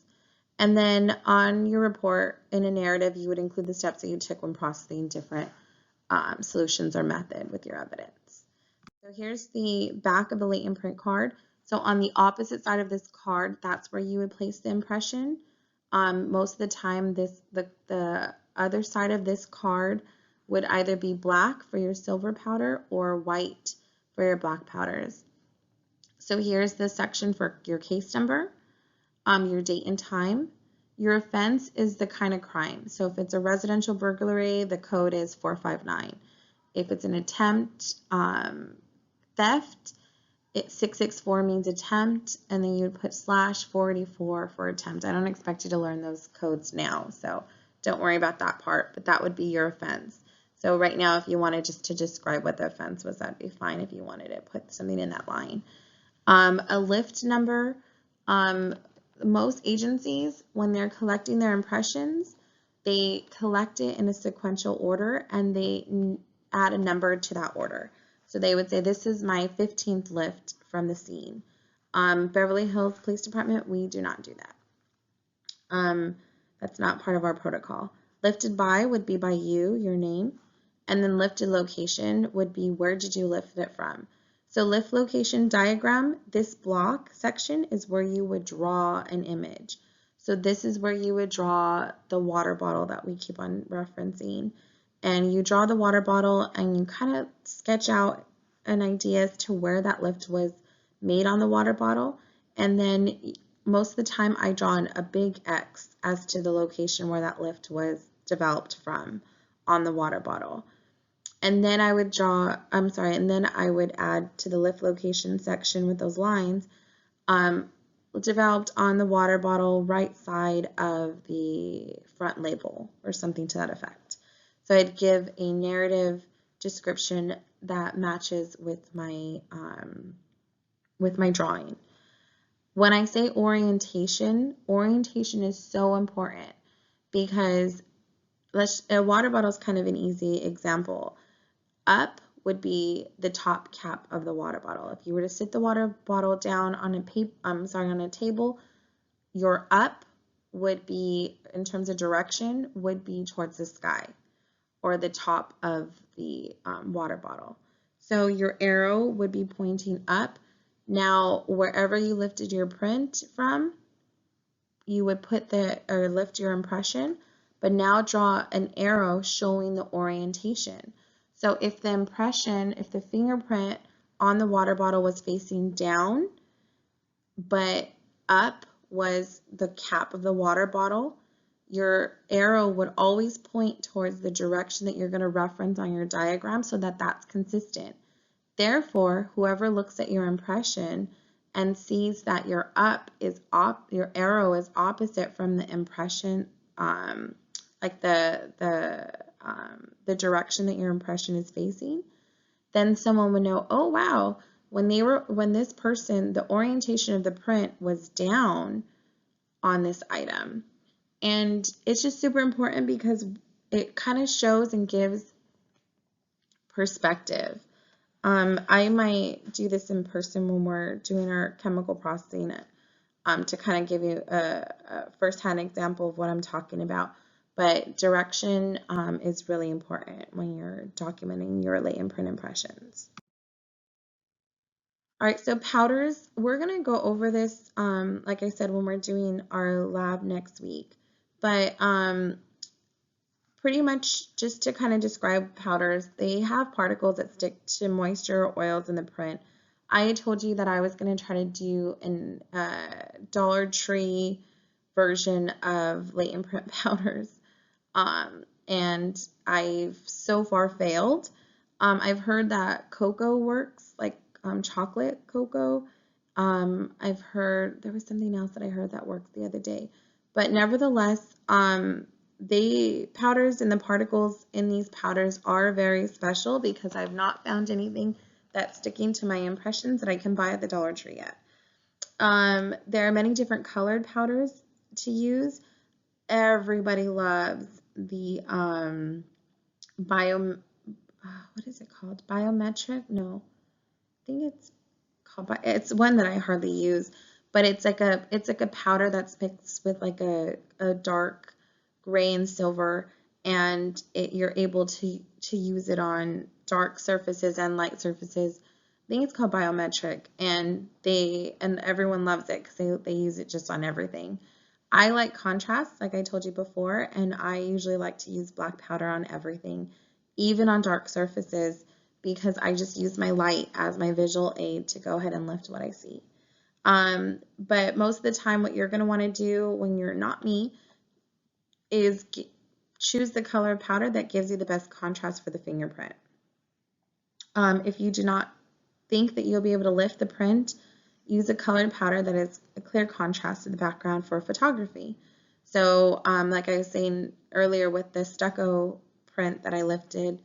And then on your report in a narrative, you would include the steps that you took when processing different solutions or method with your evidence. So here's the back of the late imprint card. So on the opposite side of this card, that's where you would place the impression. Most of the time, the other side of this card would either be black for your silver powder or white for your black powders. So here's the section for your case number, your date and time. Your offense is the kind of crime. So if it's a residential burglary, the code is 459. If it's an attempt theft, 664 means attempt, and then you would put /484 for attempt. I don't expect you to learn those codes now, so don't worry about that part, but that would be your offense. So right now, if you wanted just to describe what the offense was, that'd be fine if you wanted to put something in that line. A lift number, most agencies, when they're collecting their impressions, they collect it in a sequential order and they add a number to that order. So they would say, this is my 15th lift from the scene. Beverly Hills Police Department, we do not do that. That's not part of our protocol. Lifted by would be by you, your name, and then lifted location would be where did you lift it from. So lift location diagram, this block section is where you would draw an image. So this is where you would draw the water bottle that we keep on referencing. And you draw the water bottle and you kind of sketch out an idea as to where that lift was made on the water bottle. And then most of the time I draw a big X as to the location where that lift was developed from on the water bottle. And then I would and then I would add to the lift location section with those lines, developed on the water bottle right side of the front label or something to that effect. So I'd give a narrative description that matches with my drawing. When I say orientation is so important because a water bottle is kind of an easy example. Up would be the top cap of the water bottle. If you were to sit the water bottle down on a table, your up would be, in terms of direction, would be towards the sky or the top of the water bottle. So your arrow would be pointing up. Now, wherever you lifted your print from, you would lift your impression, but now draw an arrow showing the orientation. So if the fingerprint on the water bottle was facing down, but up was the cap of the water bottle, your arrow would always point towards the direction that you're going to reference on your diagram so that that's consistent. Therefore, whoever looks at your impression and sees that your arrow is opposite from the impression, like the direction that your impression is facing, then someone would know, oh wow, when this person, the orientation of the print was down on this item. And it's just super important because it kind of shows and gives perspective. I might do this in person when we're doing our chemical processing to kind of give you a first-hand example of what I'm talking about. But direction is really important when you're documenting your late imprint impressions. All right, so powders, we're going to go over this, like I said, when we're doing our lab next week. But pretty much just to kind of describe powders, they have particles that stick to moisture or oils in the print. I told you that I was going to try to do a Dollar Tree version of late imprint powders, and I've so far failed. I've heard that cocoa works, like chocolate cocoa. I've heard there was something else that I heard that worked the other day, but nevertheless, powders and the particles in these powders are very special because I've not found anything that's sticking to my impressions that I can buy at the Dollar Tree yet. There are many different colored powders to use. Everybody loves the what is it called? Biometric? No, I think it's called, it's one that I hardly use, but it's like a powder that's mixed with like a dark gray and silver, and you're able to use it on dark surfaces and light surfaces. I think it's called Biometric, and everyone loves it because they use it just on everything. I like contrast, like I told you before, and I usually like to use black powder on everything, even on dark surfaces, because I just use my light as my visual aid to go ahead and lift what I see. But most of the time, what you're going to want to do when you're not me is choose the color of powder that gives you the best contrast for the fingerprint. If you do not think that you'll be able to lift the print, use a colored powder that is a clear contrast to the background for photography. So like I was saying earlier with the stucco print that I lifted,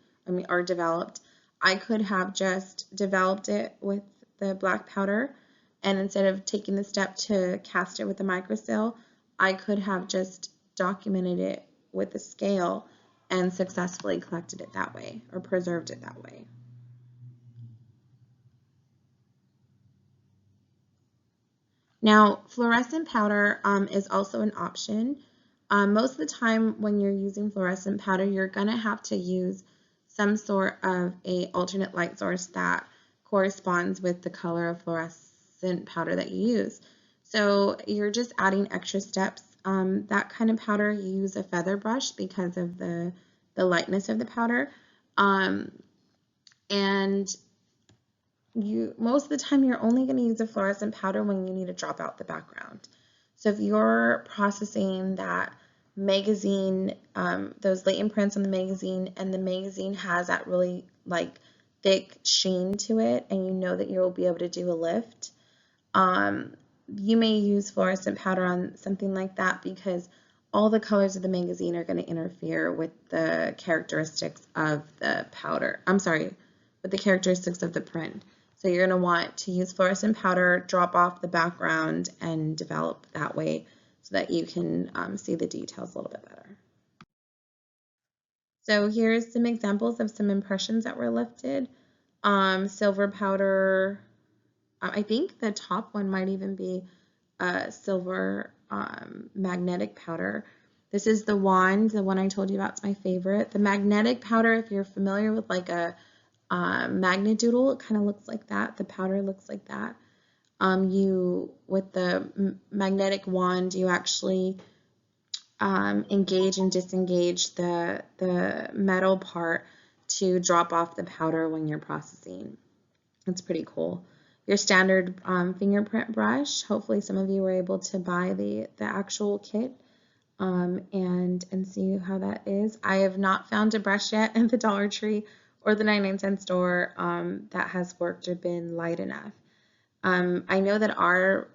or developed, I could have just developed it with the black powder, and instead of taking the step to cast it with the microsil, I could have just documented it with the scale and successfully collected it that way, or preserved it that way. Now, fluorescent powder is also an option. Most of the time when you're using fluorescent powder, you're going to have to use some sort of a alternate light source that corresponds with the color of fluorescent powder that you use. So you're just adding extra steps. That kind of powder, you use a feather brush because of the lightness of the powder. And most of the time you're only going to use a fluorescent powder when you need to drop out the background. So if you're processing that magazine, those latent prints on the magazine, and the magazine has that really like thick sheen to it, and you know that you'll be able to do a lift, you may use fluorescent powder on something like that because all the colors of the magazine are going to interfere with the characteristics of the powder. I'm sorry, with the characteristics of the print. So you're going to want to use fluorescent powder, drop off the background, and develop that way so that you can see the details a little bit better. So here's some examples of some impressions that were lifted. Silver powder, I think the top one might even be silver magnetic powder. This is the wand, the one I told you about, it's my favorite. The magnetic powder, if you're familiar with like a magnet doodle, it kind of looks like that. The powder looks like that. With the magnetic wand, you actually engage and disengage the metal part to drop off the powder when you're processing. That's pretty cool. Your standard fingerprint brush, hopefully some of you were able to buy the actual kit and see how that is. I have not found a brush yet in the Dollar Tree or the 99-cent store that has worked or been light enough. I know that our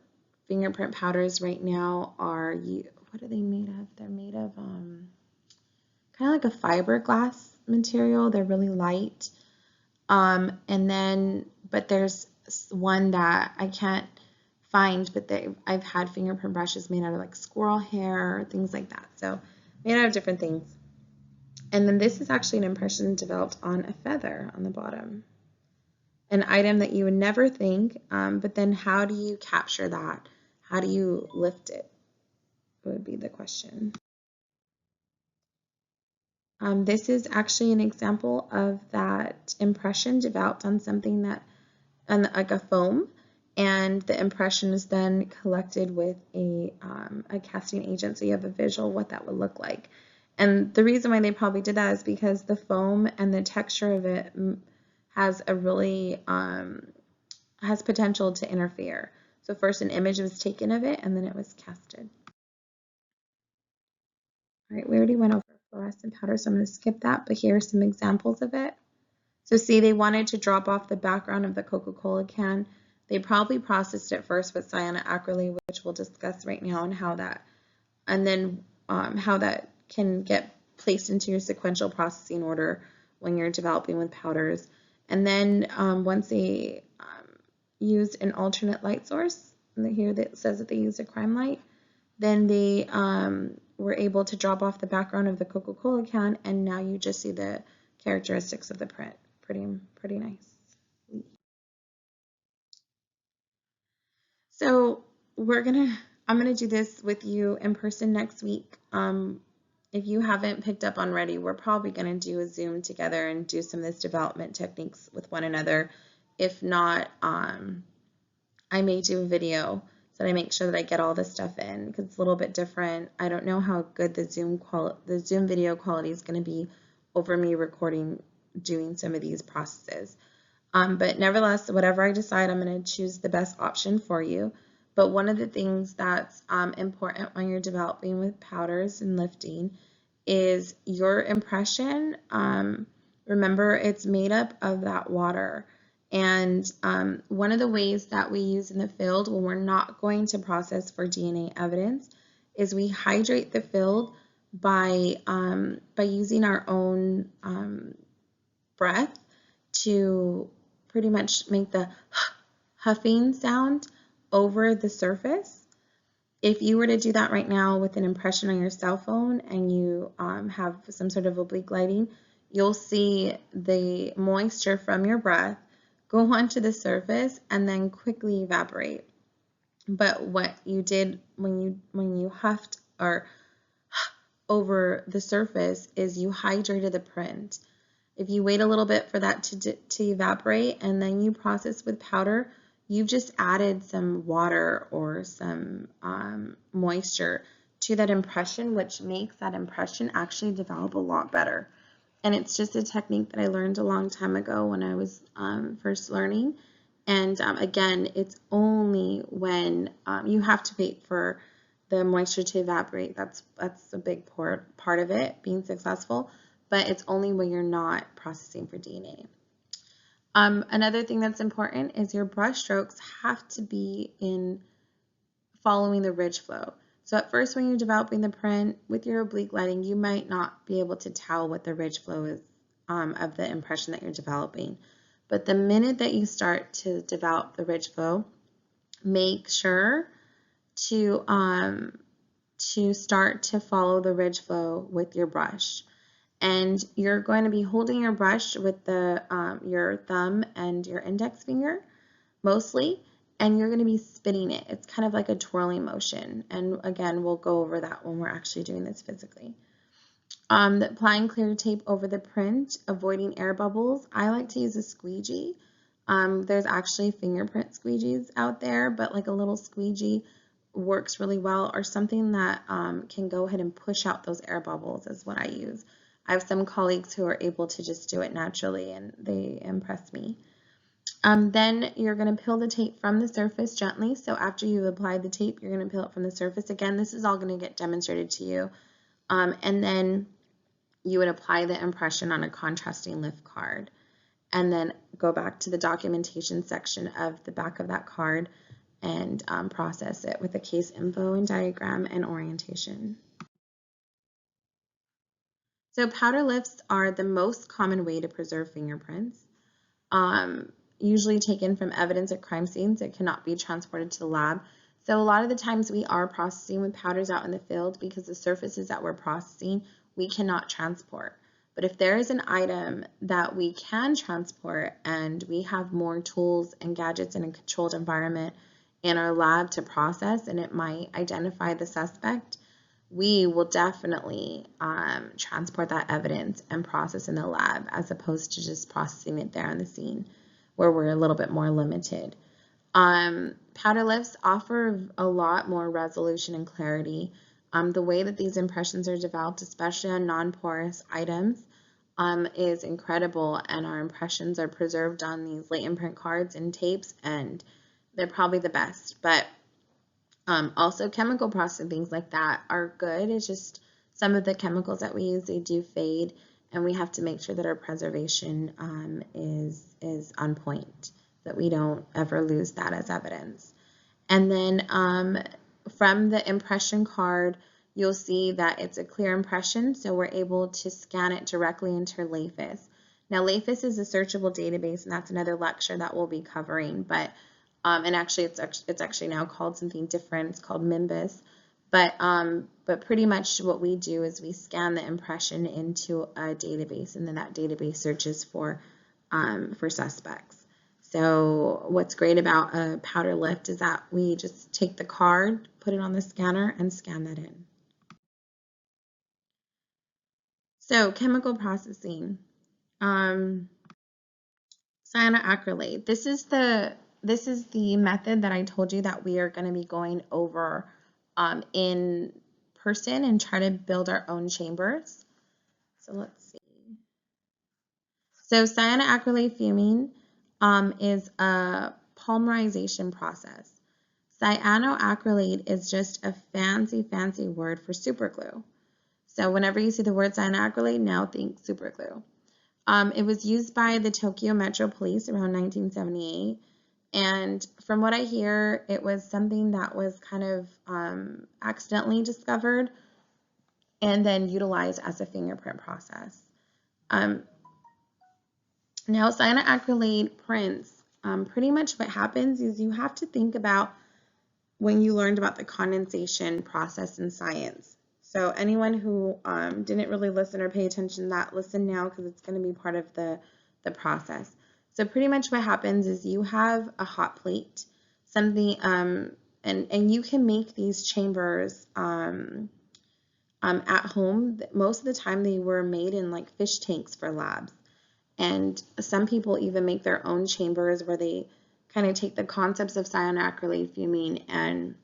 fingerprint powders right now are, what are they made of? They're made of kind of like a fiberglass material. They're really light. But there's one that I can't find, but I've had fingerprint brushes made out of like squirrel hair or things like that. So made out of different things. And then this is actually an impression developed on a feather on the bottom. An item that you would never think, but then how do you capture that? How do you lift it? Would be the question. This is actually an example of that impression developed on something that, like a foam, and the impression is then collected with a casting agent, so you have a visual what that would look like. And the reason why they probably did that is because the foam and the texture of it has a really has potential to interfere. So first an image was taken of it, and then it was casted. All right, we already went over fluorescent powder, so I'm going to skip that, but here are some examples of it. So see, they wanted to drop off the background of the Coca-Cola can. They probably processed it first with cyanoacrylate, which we'll discuss right now, and how that can get placed into your sequential processing order when you're developing with powders. And then once they used an alternate light source, and here that says that they used a crime light, then they were able to drop off the background of the Coca-Cola can, and now you just see the characteristics of the print. Pretty nice. So I'm gonna do this with you in person next week. If you haven't picked up on already, we're probably gonna do a Zoom together and do some of this development techniques with one another. If not, I may do a video so that I make sure that I get all this stuff in because it's a little bit different. I don't know how good the Zoom video quality is going to be over me recording doing some of these processes. But nevertheless, whatever I decide, I'm going to choose the best option for you. But one of the things that's important when you're developing with powders and lifting is your impression. Remember, it's made up of that water. And one of the ways that we use in the field when we're not going to process for DNA evidence is we hydrate the field by using our own breath to pretty much make the huffing sound over the surface. If you were to do that right now with an impression on your cell phone and you have some sort of oblique lighting, you'll see the moisture from your breath go onto the surface and then quickly evaporate. But what you did when you huffed or over the surface is you hydrated the print. If you wait a little bit for that to evaporate and then you process with powder, you've just added some water or some moisture to that impression, which makes that impression actually develop a lot better. And it's just a technique that I learned a long time ago when I was first learning. And again, it's only when you have to wait for the moisture to evaporate. That's a big part of it, being successful. But it's only when you're not processing for DNA. Another thing that's important is your brush strokes have to be in following the ridge flow. So at first when you're developing the print with your oblique lighting, you might not be able to tell what the ridge flow is of the impression that you're developing. But the minute that you start to develop the ridge flow, make sure to start to follow the ridge flow with your brush. And you're going to be holding your brush with your thumb and your index finger mostly, and you're going to be spinning it. It's kind of like a twirling motion. And again, we'll go over that when we're actually doing this physically. Applying clear tape over the print, avoiding air bubbles. I like to use a squeegee. There's actually fingerprint squeegees out there, but like a little squeegee works really well, or something that can go ahead and push out those air bubbles is what I use. I have some colleagues who are able to just do it naturally and they impress me. Then you're going to peel the tape from the surface gently. So after you've applied the tape, you're going to peel it from the surface. Again, this is all going to get demonstrated to you. And then you would apply the impression on a contrasting lift card. And then go back to the documentation section of the back of that card and process it with a case info and diagram and orientation. So powder lifts are the most common way to preserve fingerprints. Usually taken from evidence at crime scenes that cannot be transported to the lab. So a lot of the times we are processing with powders out in the field because the surfaces that we're processing we cannot transport. But if there is an item that we can transport and we have more tools and gadgets in a controlled environment in our lab to process and it might identify the suspect, we will definitely transport that evidence and process in the lab as opposed to just processing it there on the scene where we're a little bit more limited. Powder lifts offer a lot more resolution and clarity. The way that these impressions are developed, especially on non-porous items, is incredible, and our impressions are preserved on these latent print cards and tapes, and they're probably the best. But also chemical processing, things like that are good. It's just some of the chemicals that we use, they do fade, and we have to make sure that our preservation is on point, that we don't ever lose that as evidence. And then from the impression card, you'll see that it's a clear impression, so we're able to scan it directly into LAFIS. Now, LAFIS is a searchable database, and that's another lecture that we'll be covering, but and actually it's actually now called something different. It's called MIMBIS. But pretty much what we do is we scan the impression into a database, and then that database searches for suspects. So what's great about a powder lift is that we just take the card, put it on the scanner, and scan that in. So chemical processing. Cyanoacrylate. This is the method that I told you that we are going to be going over in person and try to build our own chambers. So let's see. So cyanoacrylate fuming is a polymerization process. Cyanoacrylate is just a fancy word for superglue. So whenever you see the word cyanoacrylate, now think superglue. It was used by the Tokyo Metro Police around 1978. And from what I hear, it was something that was kind of accidentally discovered and then utilized as a fingerprint process. Now, cyanoacrylate prints, pretty much what happens is you have to think about when you learned about the condensation process in science. So anyone who didn't really listen or pay attention to that, listen now because it's going to be part of the process. So pretty much what happens is you have a hot plate, something, and you can make these chambers at home. Most of the time they were made in like fish tanks for labs. And some people even make their own chambers where they kind of take the concepts of cyanoacrylate fuming and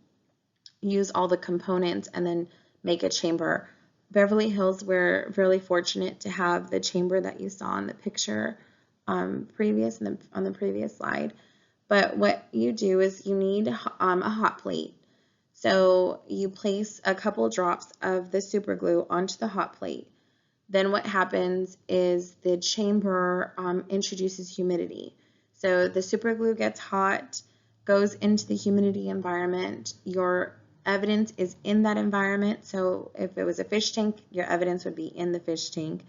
use all the components and then make a chamber. Beverly Hills, we're really fortunate to have the chamber that you saw in the picture on the previous slide. But what you do is you need a hot plate. So you place a couple drops of the superglue onto the hot plate. Then what happens is the chamber introduces humidity. So the superglue gets hot, goes into the humidity environment. Your evidence is in that environment. So if it was a fish tank, your evidence would be in the fish tank.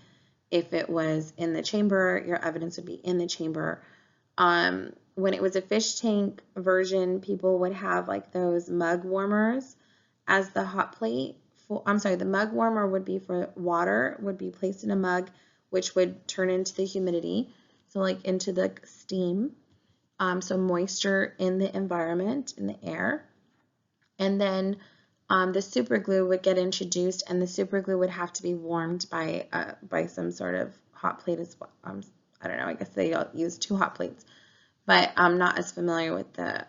If it was in the chamber, your evidence would be in the chamber. When it was a fish tank version, people would have like those mug warmers as the hot plate. The mug warmer would be for water, would be placed in a mug, which would turn into the humidity, so like into the steam, so moisture in the environment, in the air. And then the superglue would get introduced, and the superglue would have to be warmed by some sort of hot plate as well. I don't know, I guess they use two hot plates, but I'm not as familiar with the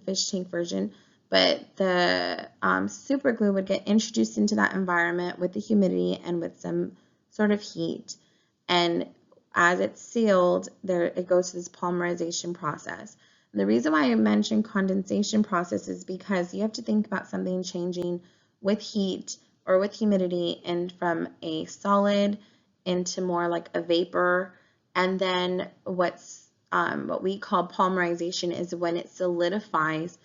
fish tank version. But the superglue would get introduced into that environment with the humidity and with some sort of heat. And as it's sealed, it goes through this polymerization process. And the reason why I mentioned condensation process is because you have to think about something changing with heat or with humidity and from a solid into more like a vapor. And then what we call polymerization is when it solidifies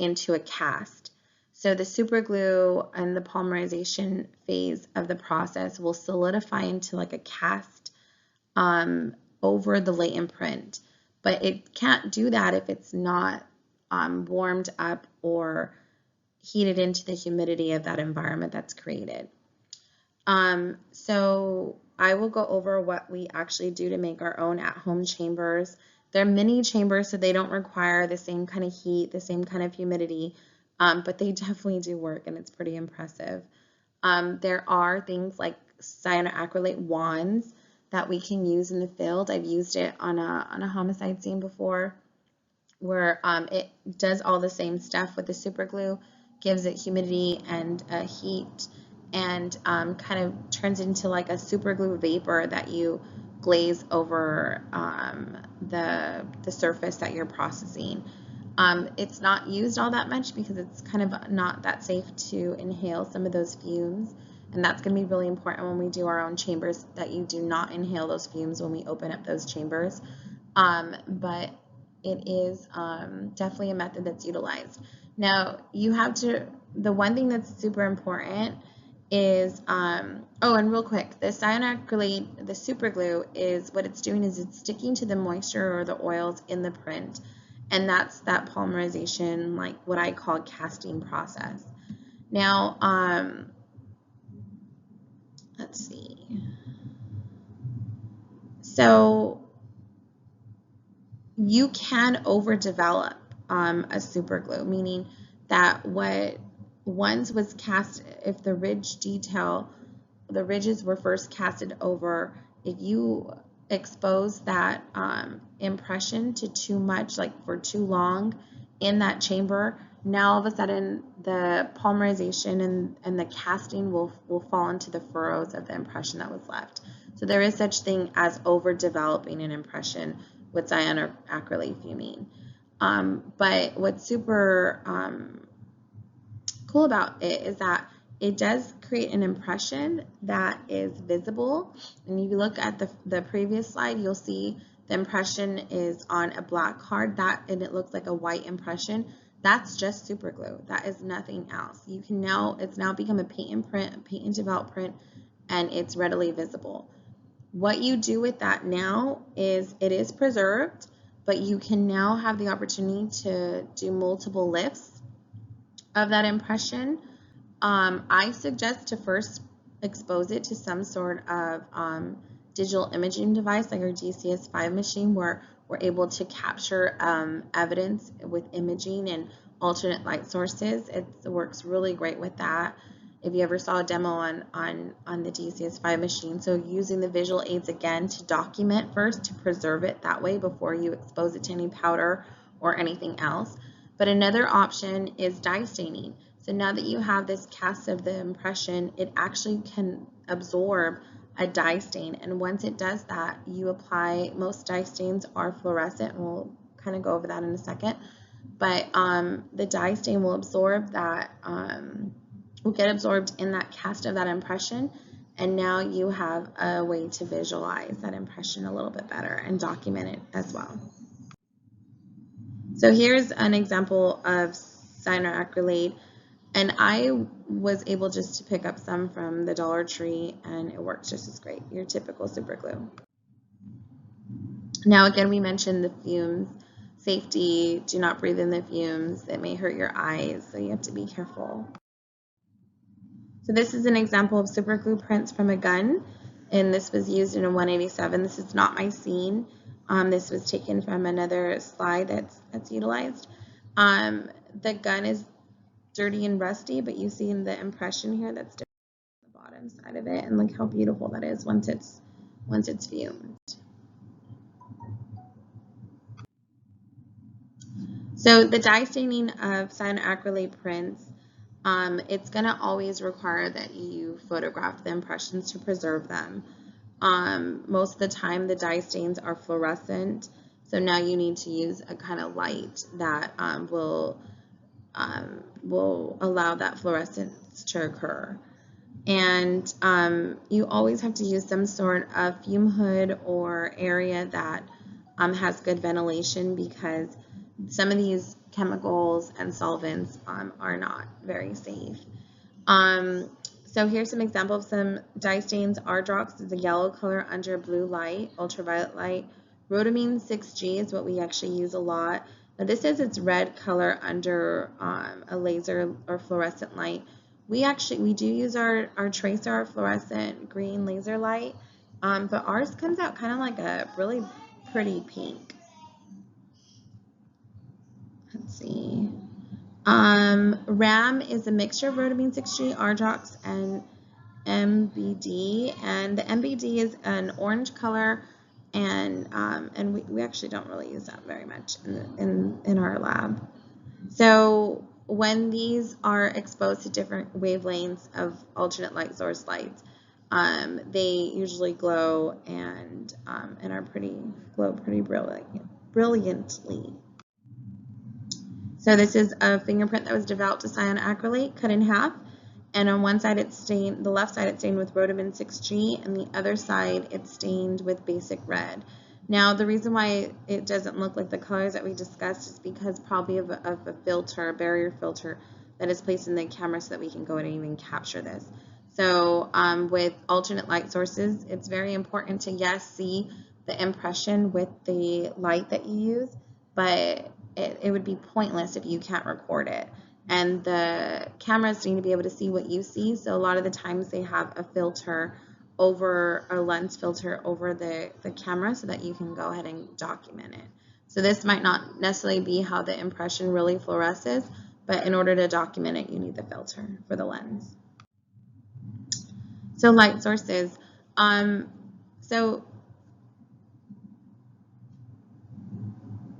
into a cast. So the superglue and the polymerization phase of the process will solidify into like a cast over the latent print. But it can't do that if it's not warmed up or heated into the humidity of that environment that's created. So I will go over what we actually do to make our own at-home chambers. They're mini chambers, so they don't require the same kind of heat, the same kind of humidity, but they definitely do work, and it's pretty impressive. There are things like cyanoacrylate wands that we can use in the field. I've used it on a homicide scene before, where it does all the same stuff with the superglue, gives it humidity and heat, and kind of turns into like a superglue vapor that you glaze over the surface that you're processing. It's not used all that much because it's kind of not that safe to inhale some of those fumes, and that's going to be really important when we do our own chambers, that you do not inhale those fumes when we open up those chambers. But it is definitely a method that's utilized. Now, you have to, the one thing that's super important is, oh, and real quick, the cyanoacrylate, the superglue, is what it's doing is it's sticking to the moisture or the oils in the print, and that's that polymerization, like what I call casting process. Now, let's see. So you can overdevelop a super glue, meaning that what once was cast, if the ridges were first casted over, if you expose that impression to too much, like for too long in that chamber, now all of a sudden the polymerization and the casting will fall into the furrows of the impression that was left. So there is such thing as overdeveloping an impression with cyanoacrylate fuming. But what's super cool about it is that it does create an impression that is visible. And if you look at the previous slide, you'll see the impression is on a black card, and it looks like a white impression. That's just super glue. That is nothing else. You can it's now become a paint and print, a paint and develop print, and it's readily visible. What you do with that now is it is preserved, but you can now have the opportunity to do multiple lifts of that impression. I suggest to first expose it to some sort of digital imaging device like our DCS5 machine, where we're able to capture evidence with imaging and alternate light sources. It works really great with that. If you ever saw a demo on the DCS5 machine. So using the visual aids again to document first, to preserve it that way before you expose it to any powder or anything else. But another option is dye staining. So now that you have this cast of the impression, it actually can absorb a dye stain. And once it does that, you apply, most dye stains are fluorescent, and we'll kind of go over that in a second. But the dye stain will absorb that, will get absorbed in that cast of that impression. And now you have a way to visualize that impression a little bit better and document it as well. So here's an example of cyanoacrylate, and I was able just to pick up some from the Dollar Tree, and it works just as great, your typical super glue. Now again, we mentioned the fumes, safety, do not breathe in the fumes, it may hurt your eyes, so you have to be careful. So this is an example of super glue prints from a gun, and this was used in a 187. This is not my scene. This was taken from another slide that's utilized. The gun is dirty and rusty, but you see in the impression here that's different on the bottom side of it, and look how beautiful that is once it's fumed. So the dye staining of cyanoacrylate prints, it's going to always require that you photograph the impressions to preserve them. Most of the time the dye stains are fluorescent, so now you need to use a kind of light that will allow that fluorescence to occur. And you always have to use some sort of fume hood or area that has good ventilation, because some of these chemicals and solvents are not very safe. So here's some examples of some dye stains. Ardrox is a yellow color under blue light, ultraviolet light. Rhodamine 6G is what we actually use a lot. Now this says it's red color under a laser or fluorescent light. We do use our tracer, our fluorescent green laser light, but ours comes out kind of like a really pretty pink. Let's see. RAM is a mixture of rhodamine 6G, Ardrox, and MBD, and the MBD is an orange color, and we actually don't really use that very much in our lab. So when these are exposed to different wavelengths of alternate light source lights, they usually glow and are glow pretty brilliantly. So this is a fingerprint that was developed to cyanoacrylate, cut in half, and on one side it's stained, the left side it's stained with rhodamine 6G, and the other side it's stained with basic red. Now the reason why it doesn't look like the colors that we discussed is because probably of a filter, a barrier filter that is placed in the camera so that we can go and even capture this. So with alternate light sources, it's very important to, yes, see the impression with the light that you use, but it would be pointless if you can't record it. And the cameras need to be able to see what you see, so a lot of the times they have a filter over, a lens filter over the camera so that you can go ahead and document it. So this might not necessarily be how the impression really fluoresces, but in order to document it, you need the filter for the lens. So light sources. So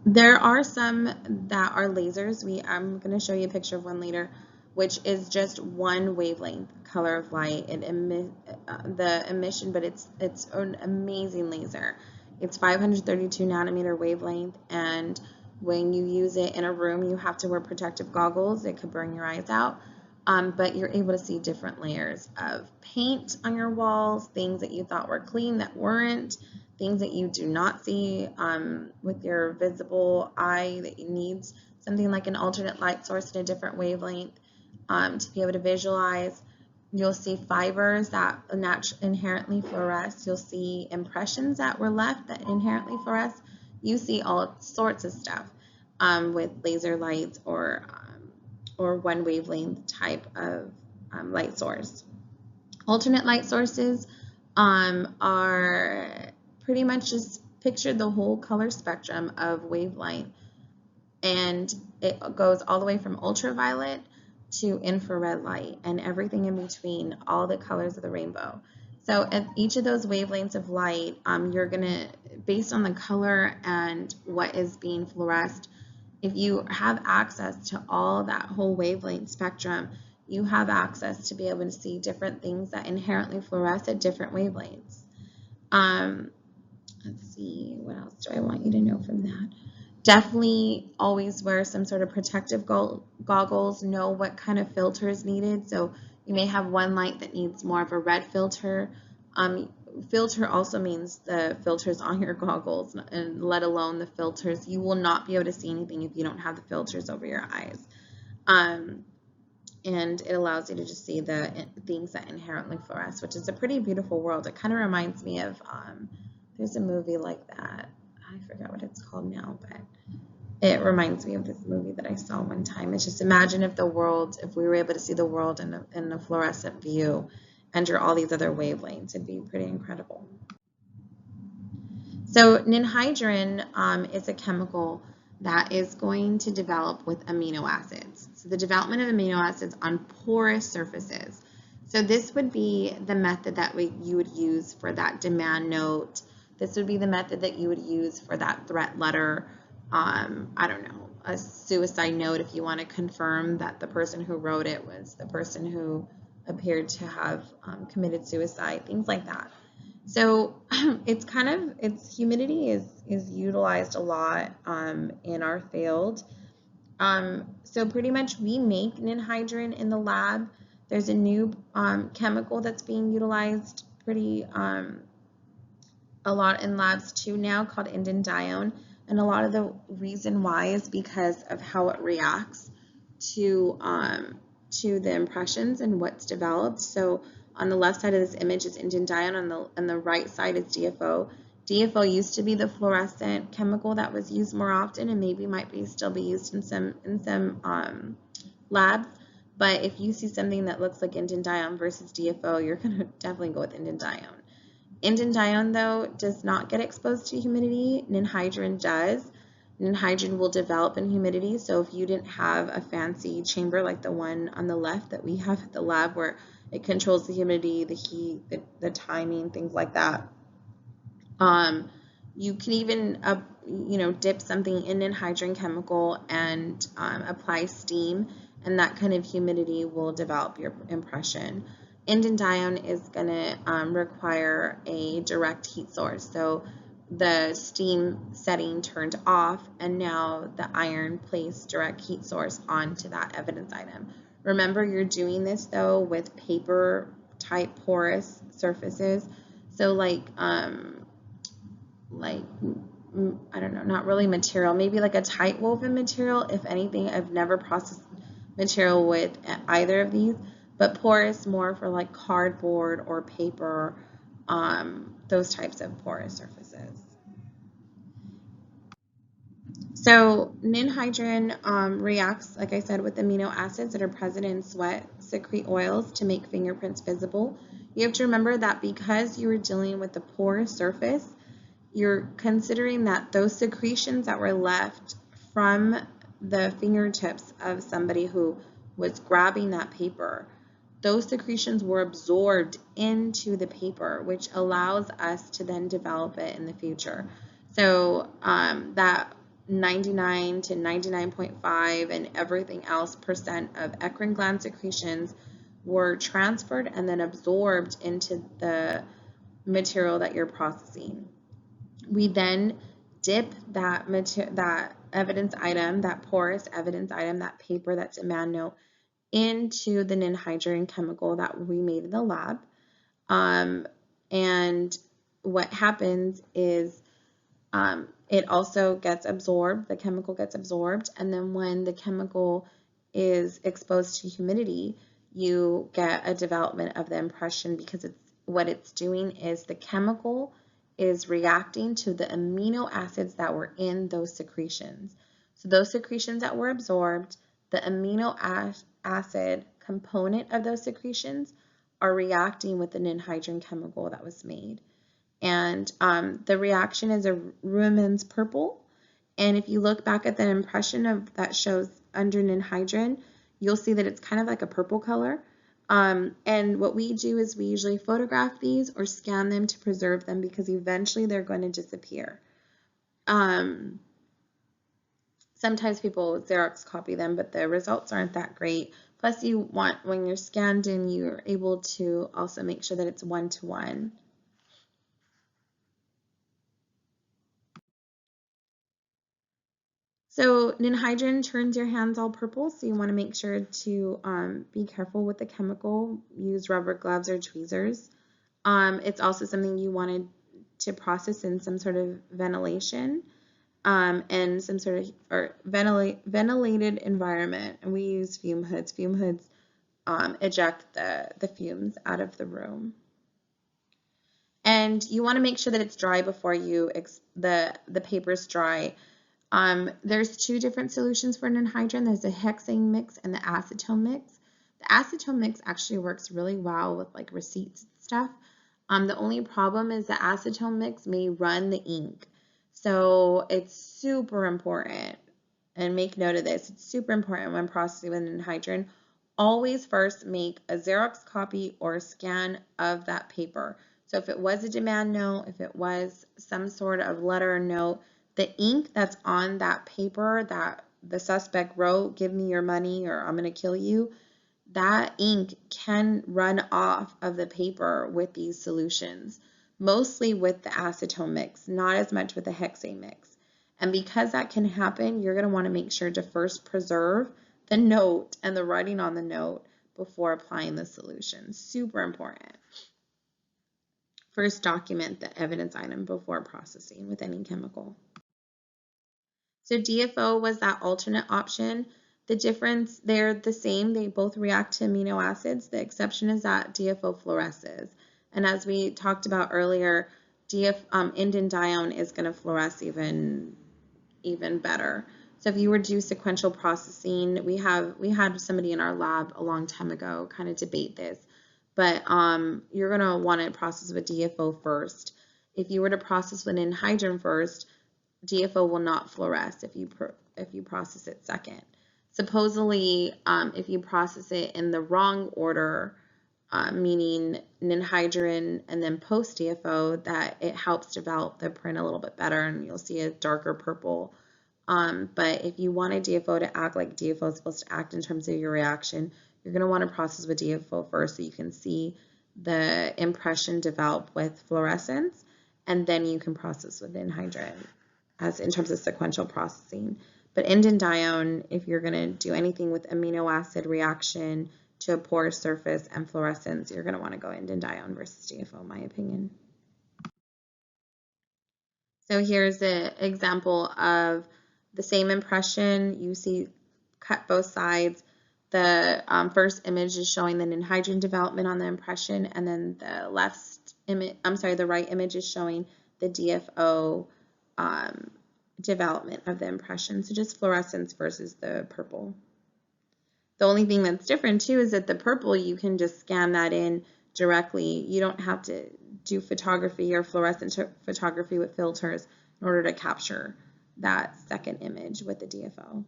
there are some that are lasers. I'm going to show you a picture of one later, which is just one wavelength color of light. The emission, but it's an amazing laser. It's 532 nanometer wavelength, and when you use it in a room, you have to wear protective goggles. It could burn your eyes out. But you're able to see different layers of paint on your walls, things that you thought were clean that weren't, things that you do not see with your visible eye that you need something like an alternate light source in a different wavelength to be able to visualize. You'll see fibers that inherently fluoresce. You'll see impressions that were left that inherently fluoresce. You see all sorts of stuff with laser lights or one wavelength type of light source. Alternate light sources are pretty much just picture the whole color spectrum of wavelength, and it goes all the way from ultraviolet to infrared light and everything in between, all the colors of the rainbow. So at each of those wavelengths of light, you're gonna, based on the color and what is being fluoresced, if you have access to all that whole wavelength spectrum, you have access to be able to see different things that inherently fluoresce at different wavelengths. Let's see, what else do I want you to know from that? Definitely always wear some sort of protective goggles, know what kind of filter is needed. So you may have one light that needs more of a red filter. Filter also means the filters on your goggles, and let alone the filters. You will not be able to see anything if you don't have the filters over your eyes. And it allows you to just see the things that inherently fluoresce, which is a pretty beautiful world. It kind of reminds me of, there's a movie like that. I forgot what it's called now, but it reminds me of this movie that I saw one time. It's just, imagine if we were able to see the world in a fluorescent view under all these other wavelengths. It'd be pretty incredible. So ninhydrin is a chemical that is going to develop with amino acids. So the development of amino acids on porous surfaces. So this would be the method that you would use for that demand note. This would be the method that you would use for that threat letter. I don't know, a suicide note if you want to confirm that the person who wrote it was the person who appeared to have committed suicide, things like that. So its humidity is utilized a lot in our field. So pretty much we make ninhydrin in the lab. There's a new chemical that's being utilized pretty a lot in labs too now called indindione. And a lot of the reason why is because of how it reacts to the impressions and what's developed. So on the left side of this image is indindione, on the right side is DFO. DFO used to be the fluorescent chemical that was used more often, and maybe might still be used in some labs. But if you see something that looks like indindione versus DFO, you're going to definitely go with indindione. Indindione, though, does not get exposed to humidity. Ninhydrin does. Ninhydrin will develop in humidity, so if you didn't have a fancy chamber like the one on the left that we have at the lab where it controls the humidity, the heat, the timing, things like that, you can even dip something in ninhydrin chemical and apply steam, and that kind of humidity will develop your impression. Indindione is going to require a direct heat source. So the steam setting turned off, and now the iron placed direct heat source onto that evidence item. Remember, you're doing this though with paper type porous surfaces. So like I don't know, not really material, maybe like a tight woven material. If anything, I've never processed material with either of these, but porous more for like cardboard or paper, those types of porous surfaces. So ninhydrin reacts, like I said, with amino acids that are present in sweat, secrete oils to make fingerprints visible. You have to remember that because you are dealing with a porous surface, you're considering that those secretions that were left from the fingertips of somebody who was grabbing that paper, those secretions were absorbed into the paper, which allows us to then develop it in the future. So that 99 to 99.5 and everything else percent of eccrine gland secretions were transferred and then absorbed into the material that you're processing. We then dip that evidence item, that porous evidence item, that paper, that demand note, into the ninhydrin chemical that we made in the lab. And what happens is it also gets absorbed, the chemical gets absorbed, and then when the chemical is exposed to humidity, you get a development of the impression, because what it's doing is the chemical is reacting to the amino acids that were in those secretions. So those secretions that were absorbed, the amino acid component of those secretions are reacting with the ninhydrin chemical that was made. And the reaction is a Ruemann's purple. And if you look back at the impression of that shows under ninhydrin, you'll see that it's kind of like a purple color. And what we do is we usually photograph these or scan them to preserve them, because eventually they're going to disappear. Sometimes people Xerox copy them, but the results aren't that great. Plus, you want, when you're scanned in, you're able to also make sure that it's one-to-one. So ninhydrin turns your hands all purple, so you want to make sure to be careful with the chemical. Use rubber gloves or tweezers. It's also something you wanted to process in some sort of ventilation and some sort of ventilated environment. And we use fume hoods. Fume hoods eject the fumes out of the room. And you want to make sure that it's dry before you the paper's dry. There's two different solutions for ninhydrin. There's the hexane mix and the acetone mix. The acetone mix actually works really well with like receipts and stuff. The only problem is the acetone mix may run the ink. So it's super important, and make note of this, it's super important when processing with ninhydrin, always first make a Xerox copy or a scan of that paper. So if it was a demand note, if it was some sort of letter or note, the ink that's on that paper that the suspect wrote, "Give me your money" or "I'm going to kill you," that ink can run off of the paper with these solutions, mostly with the acetone mix, not as much with the hexane mix. And because that can happen, you're going to want to make sure to first preserve the note and the writing on the note before applying the solution. Super important. First, document the evidence item before processing with any chemical. So DFO was that alternate option. The difference, they're the same. They both react to amino acids. The exception is that DFO fluoresces. And as we talked about earlier, indinedione is going to fluoresce even better. So if you were to do sequential processing, we had somebody in our lab a long time ago kind of debate this, but you're going to want to process with DFO first. If you were to process with ninhydrin first, DFO will not fluoresce if you process it second. Supposedly, if you process it in the wrong order, meaning ninhydrin and then post DFO, that it helps develop the print a little bit better, and you'll see a darker purple. But if you want a DFO to act like DFO is supposed to act in terms of your reaction, you're going to want to process with DFO first so you can see the impression develop with fluorescence, and then you can process with ninhydrin as in terms of sequential processing. But indinedione, if you're going to do anything with amino acid reaction to a porous surface and fluorescence, you're going to want to go indinedione versus DFO, in my opinion. So here's an example of the same impression. You see cut both sides. The first image is showing the ninhydrin development on the impression, and then the right image is showing the DFO development of the impression. So just fluorescence versus the purple. The only thing that's different too is that the purple, you can just scan that in directly. You don't have to do photography or fluorescent photography with filters in order to capture that second image with the DFO.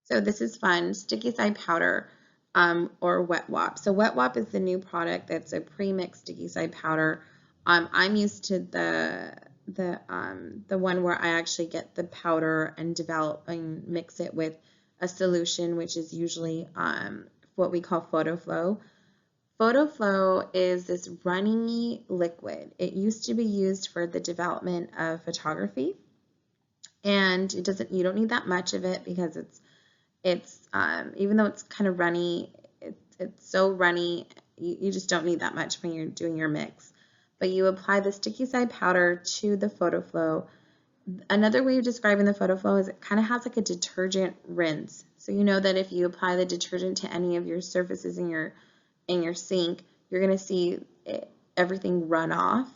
So this is fun, sticky side powder or Wet Wop. So Wet Wop is the new product that's a pre-mixed sticky side powder. I'm used to the one where I actually get the powder and develop and mix it with a solution, which is usually what we call PhotoFlow. PhotoFlow is this runny liquid. It used to be used for the development of photography, and you don't need that much of it because it's even though it's kind of runny, it's so runny, you just don't need that much when you're doing your mix. But you apply the sticky side powder to the PhotoFlow. Another way of describing the PhotoFlow is it kind of has like a detergent rinse. So you know that if you apply the detergent to any of your surfaces in your sink, you're going to see everything run off.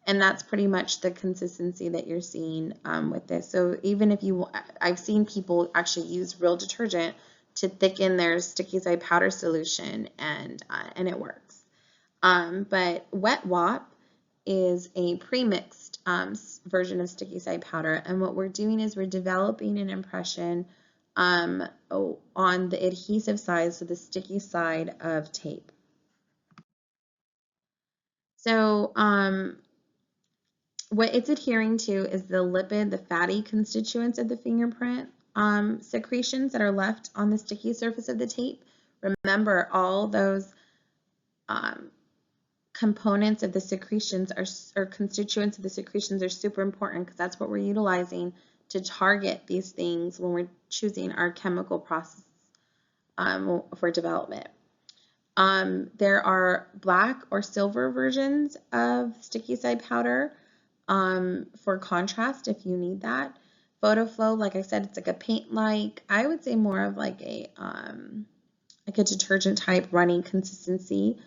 And that's pretty much the consistency that you're seeing with this. So even if I've seen people actually use real detergent to thicken their sticky side powder solution, and it works. But Wet Wop is a pre-mixed version of sticky side powder, and what we're doing is we're developing an impression on the adhesive side, so the sticky side of tape. So what it's adhering to is the lipid, the fatty constituents of the fingerprint secretions that are left on the sticky surface of the tape. Remember, all those components of the secretions or constituents of the secretions are super important because that's what we're utilizing to target these things when we're choosing our chemical process for development. There are black or silver versions of sticky side powder for contrast if you need that. PhotoFlow, like I said, it's like a paint-like, I would say more of like a detergent type running consistency.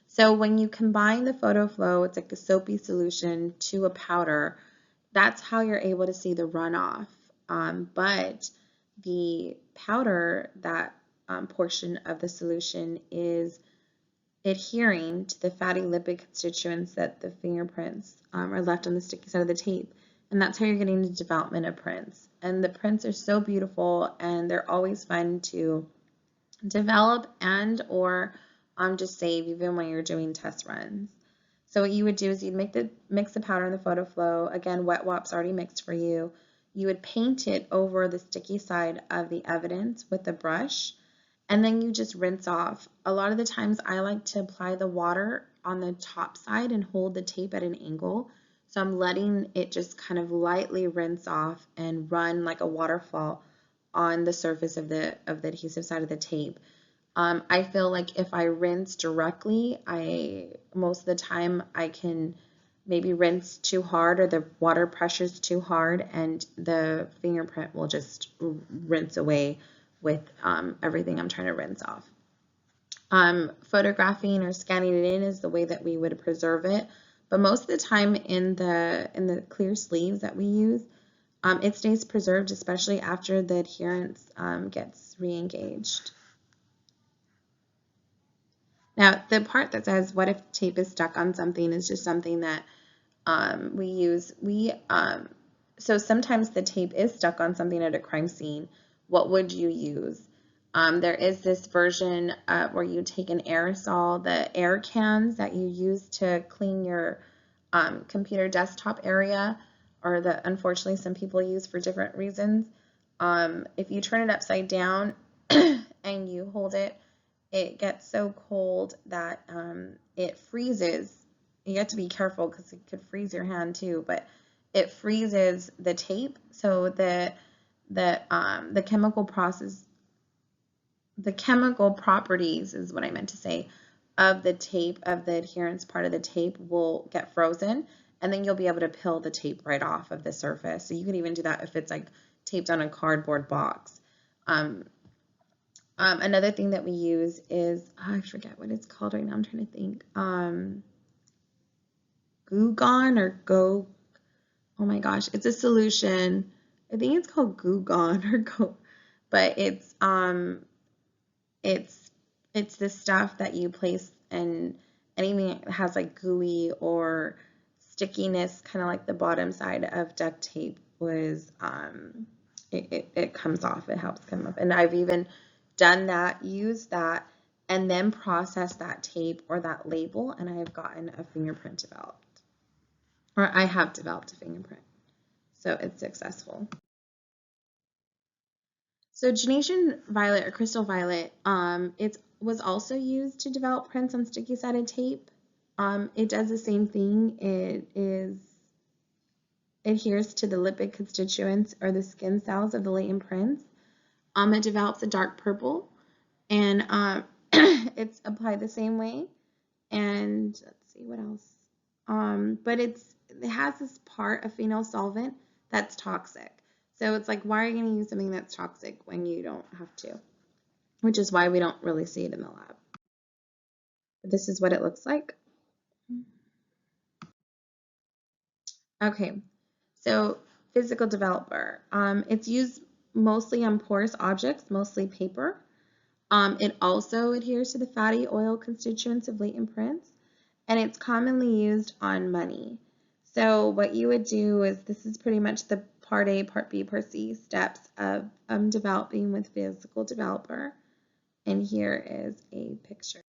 So when you combine the PhotoFlow, it's like a soapy solution to a powder, that's how you're able to see the runoff. But the powder, that portion of the solution is adhering to the fatty lipid constituents that the fingerprints are left on the sticky side of the tape. And that's how you're getting the development of prints. And the prints are so beautiful, and they're always fun to develop and or just save even when you're doing test runs. So what you would do is you'd mix the powder in the PhotoFlow. Again, Wet Wop's already mixed for you. You would paint it over the sticky side of the evidence with a brush, and then you just rinse off. A lot of the times I like to apply the water on the top side and hold the tape at an angle. So I'm letting it just kind of lightly rinse off and run like a waterfall on the surface of the adhesive side of the tape. I feel like if I rinse directly, most of the time I can maybe rinse too hard or the water pressure is too hard and the fingerprint will just rinse away with everything I'm trying to rinse off. Photographing or scanning it in is the way that we would preserve it, but most of the time in the clear sleeves that we use, it stays preserved, especially after the adherence gets re-engaged. Now, the part that says, what if tape is stuck on something, is just something that we use. So sometimes the tape is stuck on something at a crime scene. What would you use? There is this version where you take an aerosol, the air cans that you use to clean your computer desktop area, or that unfortunately some people use for different reasons. If you turn it upside down and you hold it, it gets so cold that it freezes. You have to be careful because it could freeze your hand too, but it freezes the tape. So the chemical process, the chemical properties is what I meant to say, of the tape, of the adherence part of the tape will get frozen, and then you'll be able to peel the tape right off of the surface. So you can even do that if it's like taped on a cardboard box. Another thing that we use is, I forget what it's called right now, I'm trying to think. Goo Gone or Go, oh my gosh, it's a solution. I think it's called Goo Gone or Go, but it's the stuff that you place and anything that has like gooey or stickiness, kind of like the bottom side of duct tape was, it comes off, it helps come up. And I've even done that, used that, and then processed that tape or that label, and I have gotten a fingerprint developed. Or I have developed a fingerprint. So it's successful. So Genesian violet or crystal violet, it was also used to develop prints on sticky sided tape. It does the same thing. It adheres to the lipid constituents or the skin cells of the latent prints. It develops a dark purple, and it's applied the same way. And let's see what else. But it has this part of phenol solvent that's toxic. So it's like, why are you going to use something that's toxic when you don't have to? Which is why we don't really see it in the lab. But this is what it looks like. Okay, so physical developer. It's used mostly on porous objects, mostly paper. It also adheres to the fatty oil constituents of latent prints, and it's commonly used on money. So what you would do is, this is pretty much the part A, part B, part C steps of developing with physical developer. And here is a picture.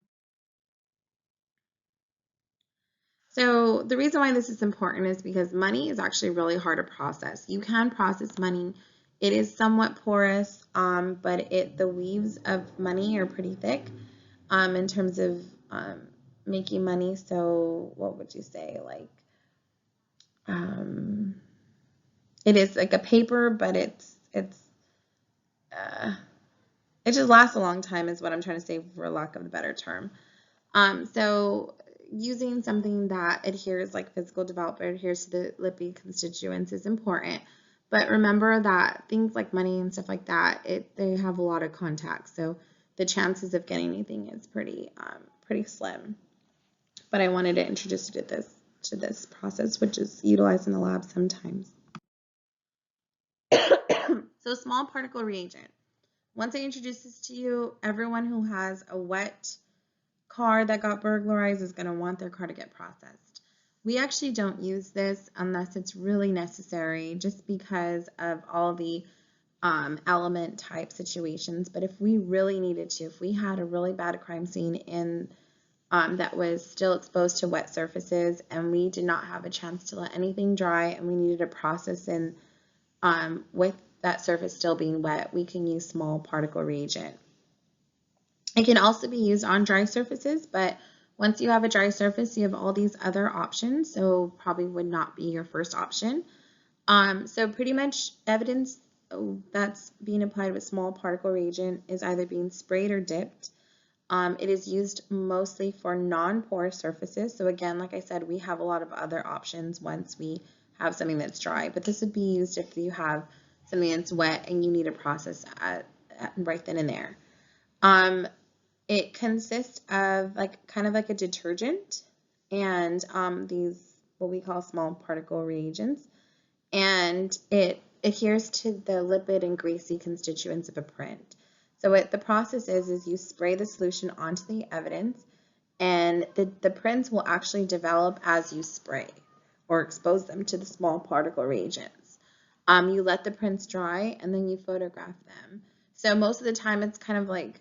So the reason why this is important is because money is actually really hard to process. You can process money. It is somewhat porous, but the weaves of money are pretty thick in terms of making money. So what would you say? Like, it is like a paper, but it just lasts a long time is what I'm trying to say, for lack of a better term. So using something that adheres, like physical developer adheres to the lipid constituents, is important. But remember that things like money and stuff like that, they have a lot of contacts, so the chances of getting anything is pretty slim. But I wanted to introduce you to this process, which is utilized in the lab sometimes. So small particle reagent. Once I introduce this to you, everyone who has a wet car that got burglarized is going to want their car to get processed. We actually don't use this unless it's really necessary, just because of all the element type situations. But if we really needed to, if we had a really bad crime scene in that was still exposed to wet surfaces and we did not have a chance to let anything dry and we needed to process in with that surface still being wet, we can use small particle reagent. It can also be used on dry surfaces, but once you have a dry surface, you have all these other options, so probably would not be your first option. So pretty much evidence that's being applied with small particle reagent is either being sprayed or dipped. It is used mostly for non-porous surfaces. So again, like I said, we have a lot of other options once we have something that's dry, but this would be used if you have something that's wet and you need to process right then and there. It consists of kind of like a detergent and these what we call small particle reagents, and it adheres to the lipid and greasy constituents of a print. So what the process is you spray the solution onto the evidence, and the prints will actually develop as you spray or expose them to the small particle reagents. You let the prints dry and then you photograph them. So most of the time it's kind of like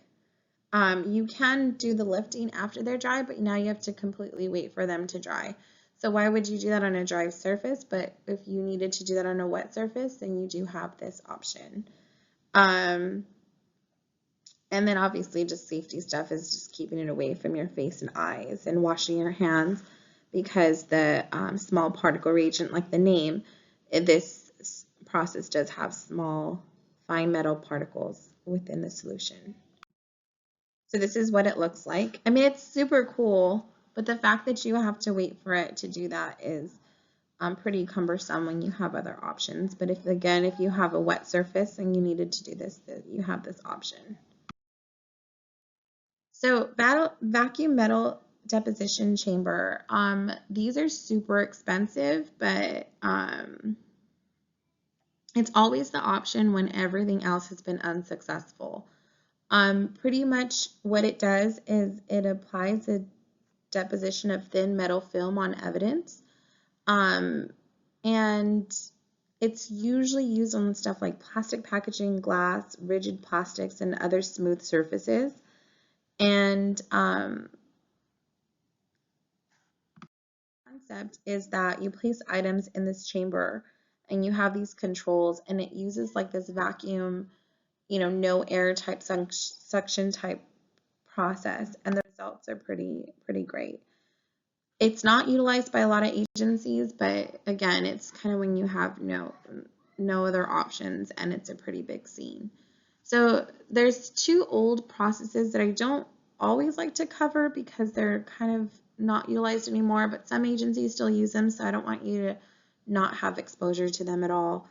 you can do the lifting after they're dry, but now you have to completely wait for them to dry. So why would you do that on a dry surface? But if you needed to do that on a wet surface, then you do have this option. And then obviously just safety stuff is just keeping it away from your face and eyes and washing your hands, because the small particle reagent, like the name, this process does have small fine metal particles within the solution. So this is what it looks like. I mean, it's super cool, but the fact that you have to wait for it to do that is pretty cumbersome when you have other options. But if you have a wet surface and you needed to do this, you have this option. So vacuum metal deposition chamber. These are super expensive, but it's always the option when everything else has been unsuccessful. Pretty much what it does is it applies deposition of thin metal film on evidence. And it's usually used on stuff like plastic packaging, glass, rigid plastics, and other smooth surfaces. And concept is that you place items in this chamber and you have these controls, and it uses like this vacuum, no air type suction type process, and the results are pretty great. It's not utilized by a lot of agencies, but again, it's kind of when you have no other options and it's a pretty big scene. So there's two old processes that I don't always like to cover because they're kind of not utilized anymore, but some agencies still use them, so I don't want you to not have exposure to them at all.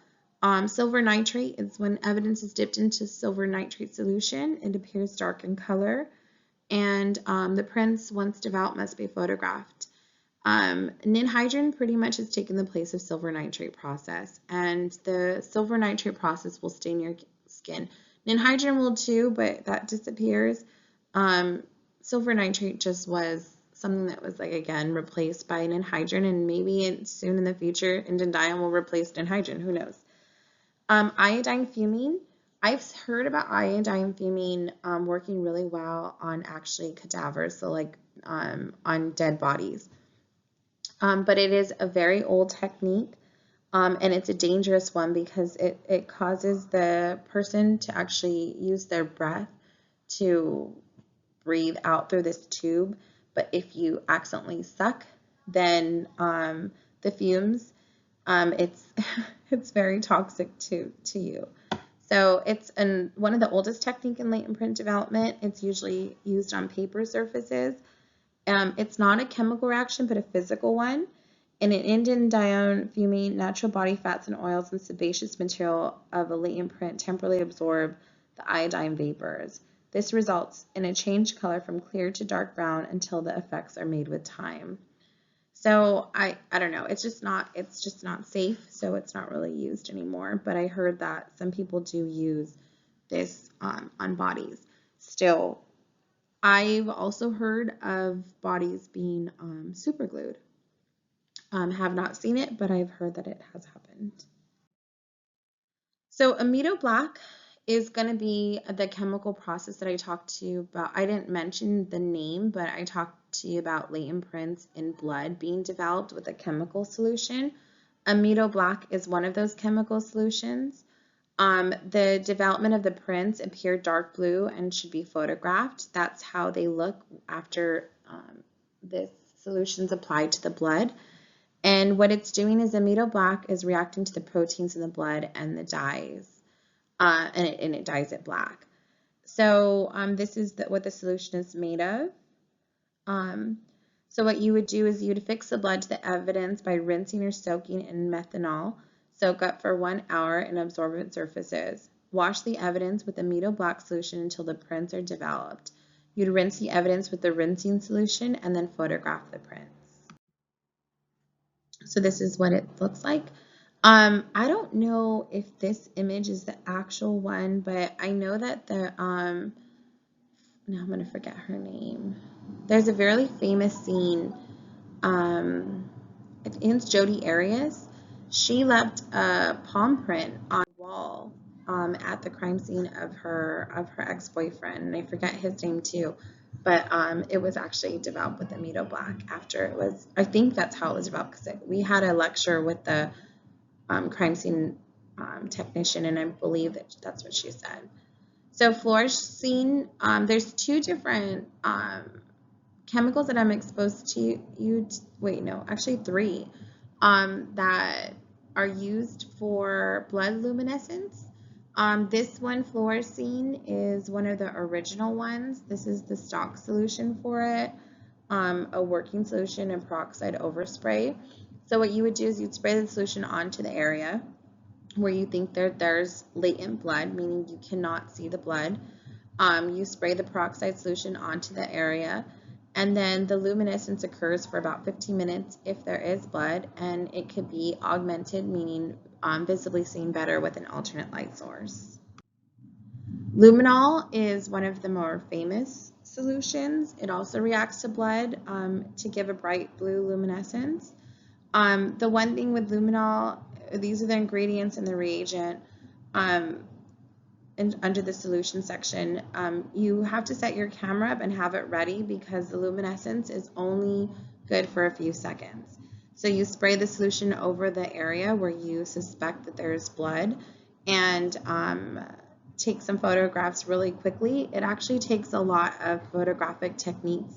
Silver nitrate is when evidence is dipped into silver nitrate solution. It appears dark in color, and the prints, once developed, must be photographed. Ninhydrin pretty much has taken the place of silver nitrate process, and the silver nitrate process will stain your skin. Ninhydrin will too, but that disappears. Silver nitrate just was something that was, like, again, replaced by ninhydrin, and maybe soon in the future, Indendione will replace ninhydrin. Who knows? Iodine fuming. I've heard about iodine fuming working really well on actually cadavers, so like on dead bodies. But it is a very old technique, and it's a dangerous one because it causes the person to actually use their breath to breathe out through this tube. But if you accidentally suck, then the fumes, it's it's very toxic to you. So it's one of the oldest technique in latent print development. It's usually used on paper surfaces. It's not a chemical reaction, but a physical one. In an Indendione fuming, natural body fats and oils and sebaceous material of a latent print temporarily absorb the iodine vapors. This results in a changed color from clear to dark brown until the effects are made with time. So I don't know, it's just not safe, so it's not really used anymore. But I heard that some people do use this on bodies. Still, I've also heard of bodies being super glued. Have not seen it, but I've heard that it has happened. So amido black is going to be the chemical process that I talked to you about. I didn't mention the name, but I talked to you about latent prints in blood being developed with a chemical solution. Amido black is one of those chemical solutions. The development of the prints appear dark blue and should be photographed. That's how they look after this solution is applied to the blood. And what it's doing is amido black is reacting to the proteins in the blood and the dyes, and it dyes it black. So this is what the solution is made of. So what you would do is you would fix the blood to the evidence by rinsing or soaking in methanol. Soak up for 1 hour in absorbent surfaces. Wash the evidence with amido black solution until the prints are developed. You'd rinse the evidence with the rinsing solution and then photograph the prints. So this is what it looks like. I don't know if this image is the actual one, but I know that now I'm going to forget her name. There's a very famous scene. I think it's Jodi Arias. She left a palm print on the wall at the crime scene of her ex-boyfriend, and I forget his name too. But it was actually developed with amido black after it was, I think that's how it was developed, because we had a lecture with the crime scene technician, and I believe that that's what she said. So fluorescein, there's two different chemicals that I'm exposed to actually three, that are used for blood luminescence. This one, fluorescein, is one of the original ones. This is the stock solution for it, a working solution and peroxide overspray. So what you would do is you'd spray the solution onto the area where you think there's latent blood, meaning you cannot see the blood. You spray the peroxide solution onto the area, and then the luminescence occurs for about 15 minutes if there is blood, and it could be augmented, meaning visibly seen better with an alternate light source. Luminol is one of the more famous solutions. It also reacts to blood to give a bright blue luminescence. The one thing with luminol, these are the ingredients in the reagent. And under the solution section, you have to set your camera up and have it ready because the luminescence is only good for a few seconds. So you spray the solution over the area where you suspect that there's blood and take some photographs really quickly. It actually takes a lot of photographic techniques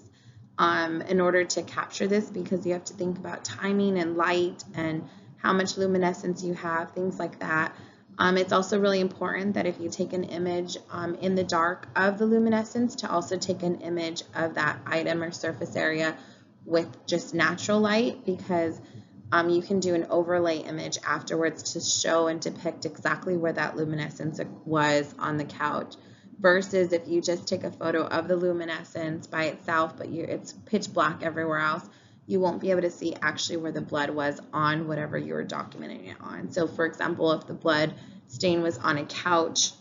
in order to capture this because you have to think about timing and light and how much luminescence you have, things like that. It's also really important that if you take an image in the dark of the luminescence to also take an image of that item or surface area with just natural light because you can do an overlay image afterwards to show and depict exactly where that luminescence was on the couch versus if you just take a photo of the luminescence by itself but it's pitch black everywhere else, you won't be able to see actually where the blood was on whatever you were documenting it on. So for example, if the blood stain was on a couch,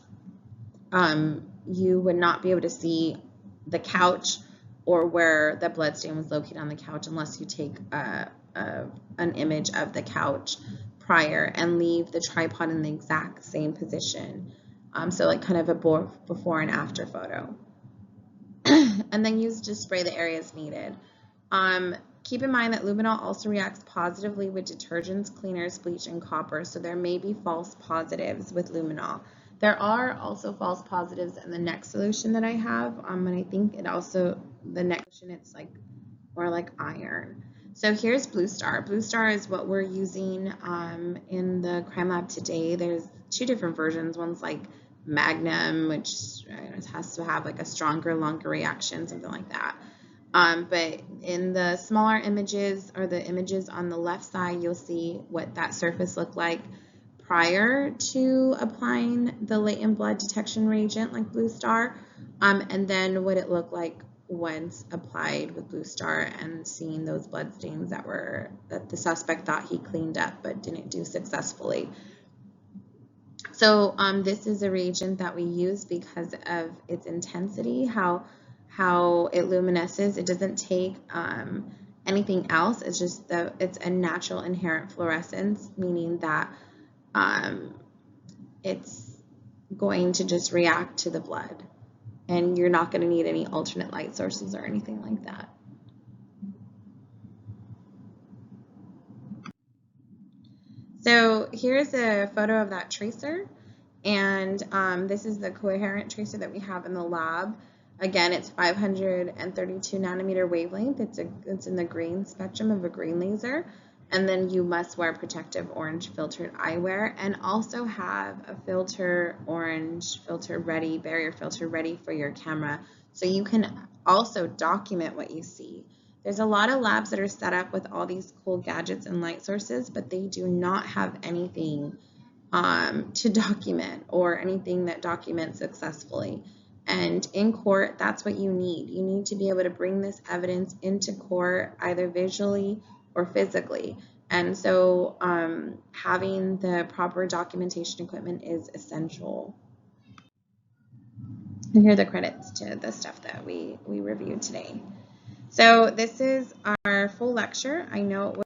you would not be able to see the couch or where the blood stain was located on the couch unless you take an image of the couch prior and leave the tripod in the exact same position. So like kind of a before and after photo. And then use just spray the areas needed. Keep in mind that luminol also reacts positively with detergents, cleaners, bleach, and copper, so there may be false positives with luminol. There are also false positives in the next solution that I have, and I think it also, the next solution, it's like more like iron. So here's Blue Star. Blue Star is what we're using in the crime lab today. There's two different versions. One's like Magnum, which has to have like a stronger, longer reaction, something like that. But in the smaller images or the images on the left side, you'll see what that surface looked like prior to applying the latent blood detection reagent like Blue Star, and then what it looked like once applied with Blue Star and seeing those blood stains that the suspect thought he cleaned up but didn't do successfully. So this is a reagent that we use because of its intensity, how it luminesces. It doesn't take anything else. It's just it's a natural inherent fluorescence, meaning that it's going to just react to the blood, and you're not going to need any alternate light sources or anything like that. So here's a photo of that tracer, and this is the coherent tracer that we have in the lab. Again, it's 532 nanometer wavelength. It's in the green spectrum of a green laser. And then you must wear protective orange filtered eyewear and also have a orange filter ready, barrier filter ready for your camera so you can also document what you see. There's a lot of labs that are set up with all these cool gadgets and light sources, but they do not have anything to document or anything that documents successfully. And in court, that's what you need. You need to be able to bring this evidence into court either visually or physically. And so having the proper documentation equipment is essential. And here are the credits to the stuff that we reviewed today. So this is our full lecture. I know it was